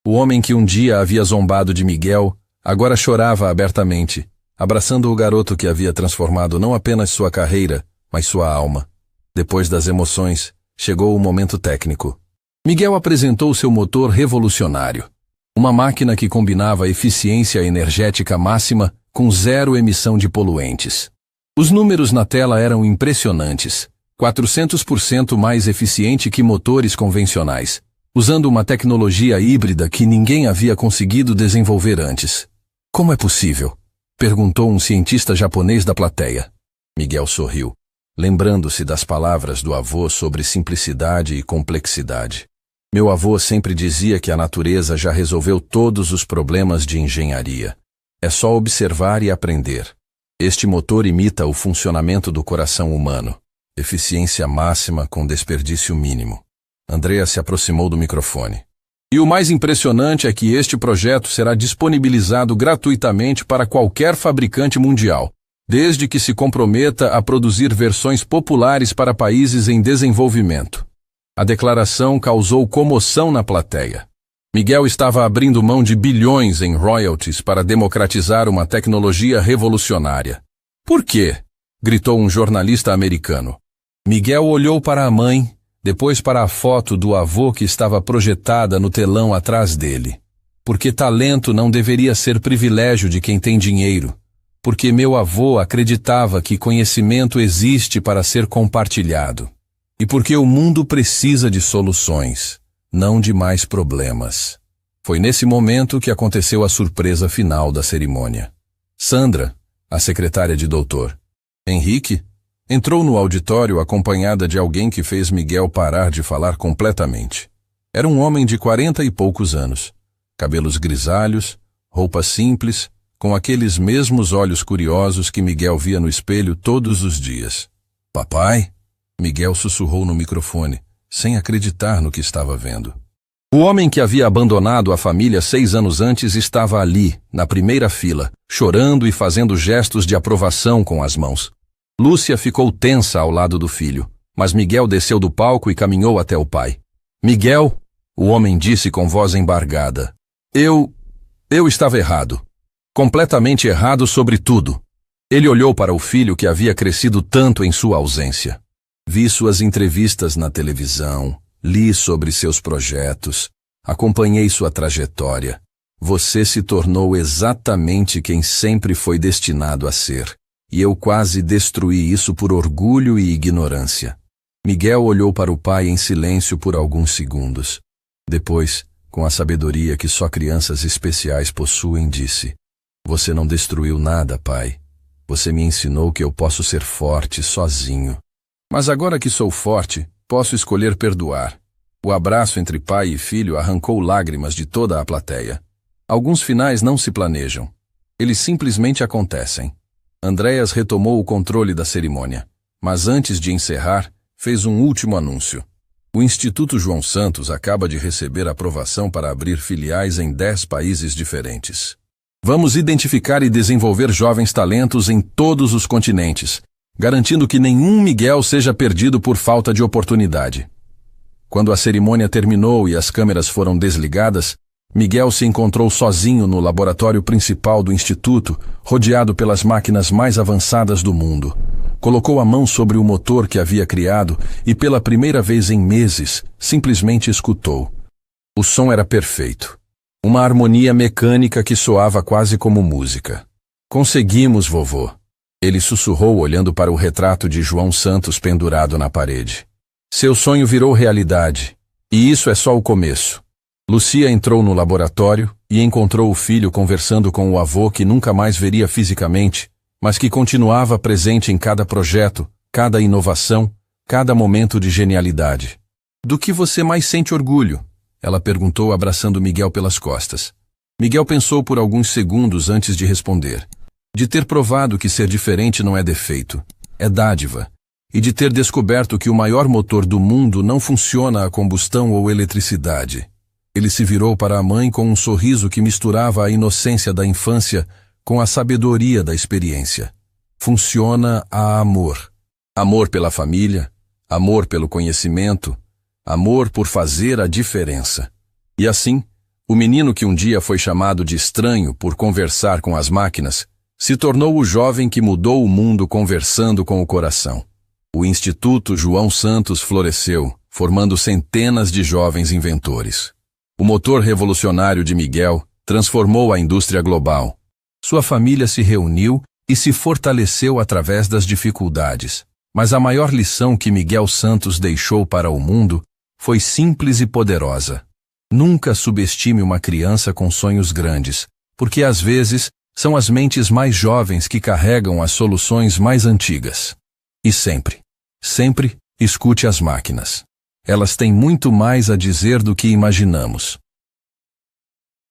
O homem que um dia havia zombado de Miguel, agora chorava abertamente, abraçando o garoto que havia transformado não apenas sua carreira, mas sua alma. Depois das emoções, chegou o momento técnico. Miguel apresentou seu motor revolucionário. Uma máquina que combinava eficiência energética máxima com zero emissão de poluentes. Os números na tela eram impressionantes. 400% mais eficiente que motores convencionais, usando uma tecnologia híbrida que ninguém havia conseguido desenvolver antes. Como é possível? Perguntou um cientista japonês da plateia. Miguel sorriu, lembrando-se das palavras do avô sobre simplicidade e complexidade. Meu avô sempre dizia que a natureza já resolveu todos os problemas de engenharia. É só observar e aprender. Este motor imita o funcionamento do coração humano. Eficiência máxima com desperdício mínimo. Andrea se aproximou do microfone. E o mais impressionante é que este projeto será disponibilizado gratuitamente para qualquer fabricante mundial, desde que se comprometa a produzir versões populares para países em desenvolvimento. A declaração causou comoção na plateia. Miguel estava abrindo mão de bilhões em royalties para democratizar uma tecnologia revolucionária. Por quê? Gritou um jornalista americano. Miguel olhou para a mãe, depois para a foto do avô que estava projetada no telão atrás dele. Porque talento não deveria ser privilégio de quem tem dinheiro. Porque meu avô acreditava que conhecimento existe para ser compartilhado. E porque o mundo precisa de soluções, não de mais problemas. Foi nesse momento que aconteceu a surpresa final da cerimônia. Sandra, a secretária de doutor Henrique, entrou no auditório acompanhada de alguém que fez Miguel parar de falar completamente. Era um homem de 40 e poucos anos, cabelos grisalhos, roupa simples, com aqueles mesmos olhos curiosos que Miguel via no espelho todos os dias. Papai? Miguel sussurrou no microfone, sem acreditar no que estava vendo. O homem que havia abandonado a família 6 anos antes estava ali, na primeira fila, chorando e fazendo gestos de aprovação com as mãos. Lúcia ficou tensa ao lado do filho, mas Miguel desceu do palco e caminhou até o pai. Miguel, o homem disse com voz embargada. Eu estava errado. Completamente errado sobre tudo. Ele olhou para o filho que havia crescido tanto em sua ausência. Vi suas entrevistas na televisão, li sobre seus projetos, acompanhei sua trajetória. Você se tornou exatamente quem sempre foi destinado a ser, e eu quase destruí isso por orgulho e ignorância. Miguel olhou para o pai em silêncio por alguns segundos. Depois, com a sabedoria que só crianças especiais possuem, disse: Você não destruiu nada, pai. Você me ensinou que eu posso ser forte sozinho. Mas agora que sou forte, posso escolher perdoar. O abraço entre pai e filho arrancou lágrimas de toda a plateia. Alguns finais não se planejam. Eles simplesmente acontecem. Andreas retomou o controle da cerimônia, mas antes de encerrar, fez um último anúncio. O Instituto João Santos acaba de receber aprovação para abrir filiais em 10 países diferentes. Vamos identificar e desenvolver jovens talentos em todos os continentes, garantindo que nenhum Miguel seja perdido por falta de oportunidade. Quando a cerimônia terminou e as câmeras foram desligadas, Miguel se encontrou sozinho no laboratório principal do Instituto, rodeado pelas máquinas mais avançadas do mundo. Colocou a mão sobre o motor que havia criado e, pela primeira vez em meses, simplesmente escutou. O som era perfeito. Uma harmonia mecânica que soava quase como música. Conseguimos, vovô. Ele sussurrou olhando para o retrato de João Santos pendurado na parede. Seu sonho virou realidade, e isso é só o começo. Lucia entrou no laboratório e encontrou o filho conversando com o avô que nunca mais veria fisicamente, mas que continuava presente em cada projeto, cada inovação, cada momento de genialidade. Do que você mais sente orgulho? Ela perguntou abraçando Miguel pelas costas. Miguel pensou por alguns segundos antes de responder. De ter provado que ser diferente não é defeito, é dádiva, e de ter descoberto que o maior motor do mundo não funciona a combustão ou eletricidade. Ele se virou para a mãe com um sorriso que misturava a inocência da infância com a sabedoria da experiência. Funciona a amor. Amor pela família, amor pelo conhecimento, amor por fazer a diferença. E assim, o menino que um dia foi chamado de estranho por conversar com as máquinas, se tornou o jovem que mudou o mundo conversando com o coração. O Instituto João Santos floresceu, formando centenas de jovens inventores. O motor revolucionário de Miguel transformou a indústria global. Sua família se reuniu e se fortaleceu através das dificuldades. Mas a maior lição que Miguel Santos deixou para o mundo foi simples e poderosa. Nunca subestime uma criança com sonhos grandes, porque às vezes são as mentes mais jovens que carregam as soluções mais antigas. E sempre, sempre escute as máquinas. Elas têm muito mais a dizer do que imaginamos.